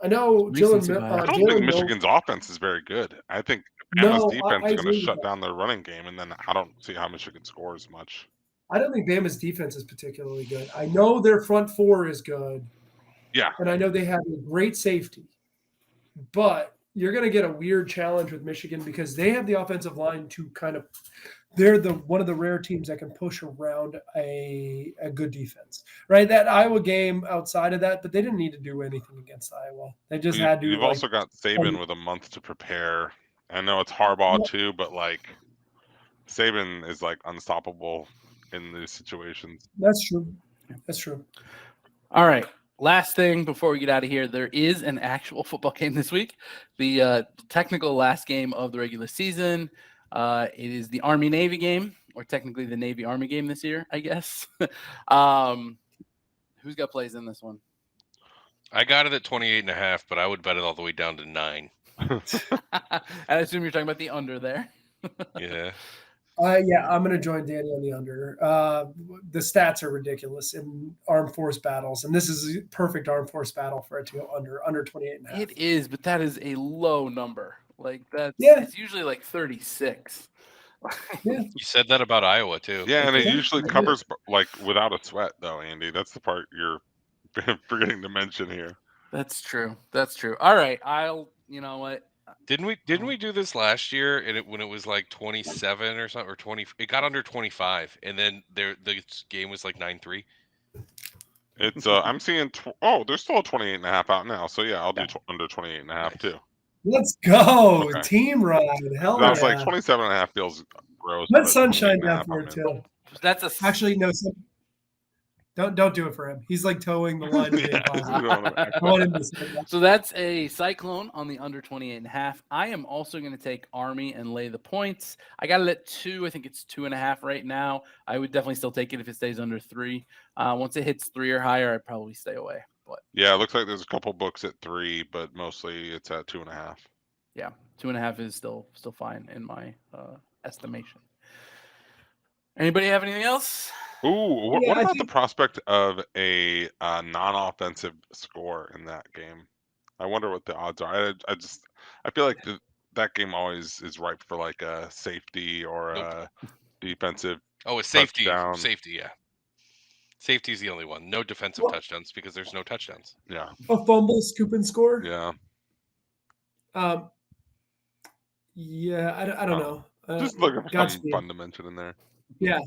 A: I know
B: I don't think Michigan's offense is very good. I think Bama's defense is going to shut down their running game, and then I don't see how Michigan scores much.
A: I don't think Bama's defense is particularly good. I know their front four is good.
B: Yeah.
A: And I know they have a great safety. But you're going to get a weird challenge with Michigan because they have the offensive line to kind of – they're one of the rare teams that can push around a good defense, right? That Iowa game outside of that, but they didn't need to do anything against Iowa. They just had to –
B: You've also got Saban with a month to prepare. I know it's Harbaugh too, but like Saban is like unstoppable in these situations.
A: That's true. That's true.
C: All right. Last thing before we get out of here, there is an actual football game this week. The technical last game of the regular season. It is the Army-Navy game, or technically the Navy-Army game this year, I guess. Who's got plays in this one?
D: I got it at 28.5, but I would bet it all the way down to 9.
C: I assume you're talking about the under there.
D: Yeah.
A: Yeah, I'm going to join Danny on the under. The stats are ridiculous in armed force battles, and this is a perfect armed force battle for it to go under 28.5.
C: It is, but that is a low number. Like that's it's usually like 36.
A: Yeah.
D: You said that about Iowa too.
B: Yeah, and it usually covers like without a sweat, though, Andy. That's the part you're forgetting to mention here.
C: That's true. All right, you know what?
D: Didn't we do this last year? And when it was like 27 or something, or 20, it got under 25, and then the game was like 9-3.
B: It's I'm seeing there's still a 28.5 out now. So yeah, I'll do under 28.5 too.
A: Let's go.
B: Okay.
A: Team ride. Hell
B: That's
A: yeah.
B: like 27.5 feels gross.
A: Let sunshine down for it too.
C: That's
A: actually no. Don't do it for him. He's like towing the line.
C: So that's a Cyclone on the under 28.5. I am also going to take Army and lay the points. I got it at 2. I think it's 2.5 right now. I would definitely still take it if it stays under 3. Once it hits 3 or higher, I'd probably stay away. But
B: yeah, it looks like there's a couple books at 3, but mostly it's at 2.5.
C: Yeah, 2.5 is still fine in my estimation. Anybody have anything else?
B: Ooh, what about the prospect of a non-offensive score in that game? I wonder what the odds are. I feel like that game always is ripe for like a safety or a defensive.
D: Oh, a safety.
B: Touchdown.
D: Safety, yeah. Safety is the only one. No defensive touchdowns because there's no touchdowns.
B: Yeah.
A: A fumble, scoop, and score.
B: Yeah.
A: Yeah, I don't know.
B: Just looking for some fun to mention in there.
A: Yeah.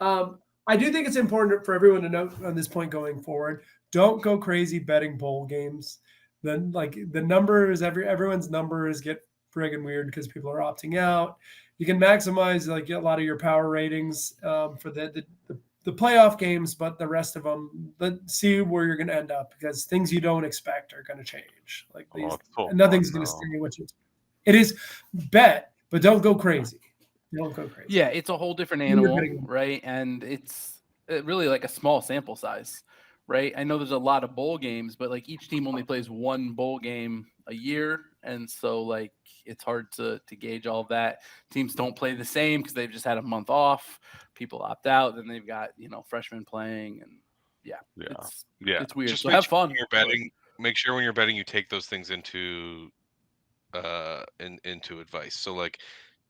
A: I do think it's important for everyone to note on this point going forward. Don't go crazy betting bowl games. Then like the numbers, everyone's numbers get friggin' weird because people are opting out. You can maximize like a lot of your power ratings for the playoff games, but the rest of them, let's see where you're going to end up because things you don't expect are going to change. Like nothing's going to stay what you. It is bet, but don't go crazy. Don't go crazy.
C: Yeah, it's a whole different animal, right? And it's really like a small sample size, right? I know there's a lot of bowl games, but like each team only plays one bowl game a year, and so like it's hard to gauge all of that. Teams don't play the same because they've just had a month off. People opt out, then they've got freshmen playing, and it's weird.
D: Just
C: so have fun.
D: When you're betting, make sure when you're betting you take those things into advice. So like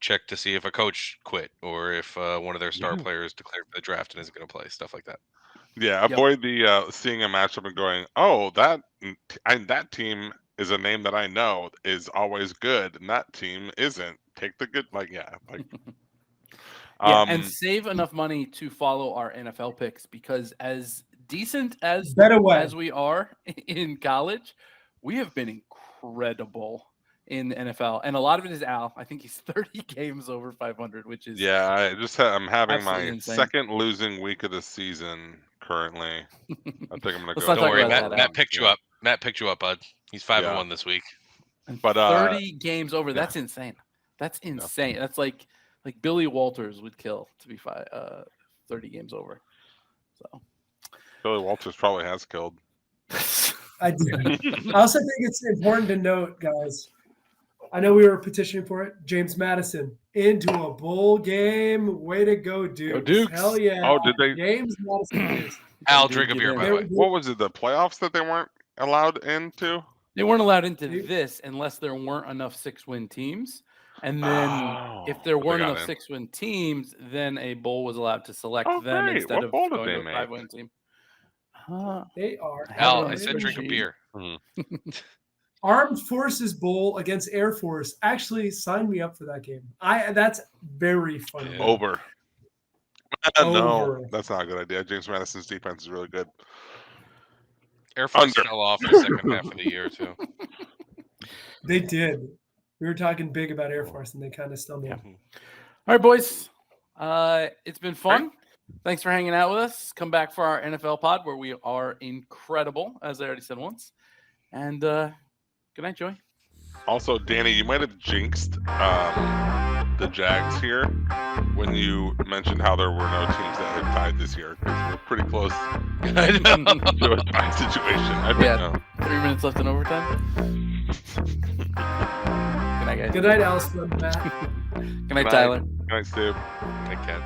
D: check to see if a coach quit or if one of their star players declared for the draft and isn't going to play, stuff like that.
B: Yeah, avoid the seeing a matchup and going, oh, that team is a name that I know is always good, and that team isn't. Take the good,
C: and save enough money to follow our NFL picks because as decent as we are in college, we have been incredible in the NFL, and a lot of it is Al. I think he's 30 games over 500, which is
B: I'm having my
C: insane.
B: second losing week of the season currently. I think I'm gonna go.
D: Don't worry, Matt picked you up. Matt picked you up, bud. He's 5-1 this week.
C: But 30 games over. That's insane. That's insane. Yeah. That's like Billy Walters would kill to be 30 games over. So
B: Billy Walters probably has killed.
A: I do. I also think it's important to note, guys. I know we were petitioning for it. James Madison into a bowl game. Way to go, Dukes.
C: Go Dukes.
A: Hell yeah.
B: Oh, did they?
A: James Madison.
D: Al, drink a beer, by the way.
B: What was it, the playoffs that they weren't allowed into?
C: They weren't allowed into this unless there weren't enough 6-win teams. And then if there weren't enough 6-win teams, then a bowl was allowed to select them instead of going to a 5-win team.
A: They are.
D: Al, I said drink a beer.
A: Armed Forces Bowl against Air Force. Actually, sign me up for that game. That's very fun.
D: Yeah.
B: Over.
A: Over.
B: No, that's not a good idea. James Madison's defense is really good.
D: Air Force
B: Under.
D: fell off in the second half of the year too.
A: They did. We were talking big about Air Force, and they kind of stumbled.
C: Yeah. All right, boys. It's been fun. Thanks for hanging out with us. Come back for our NFL pod where we are incredible, as I already said once. And good night, Joey.
B: Also, Danny, you might have jinxed the Jags here when you mentioned how there were no teams that had tied this year. Because we're pretty close to a tie situation. I think
C: Yeah. 3 minutes left in overtime. Good night, guys.
A: Good night, Alice and Matt.
C: Good night, Tyler.
B: Good night, Steve.
D: I can't.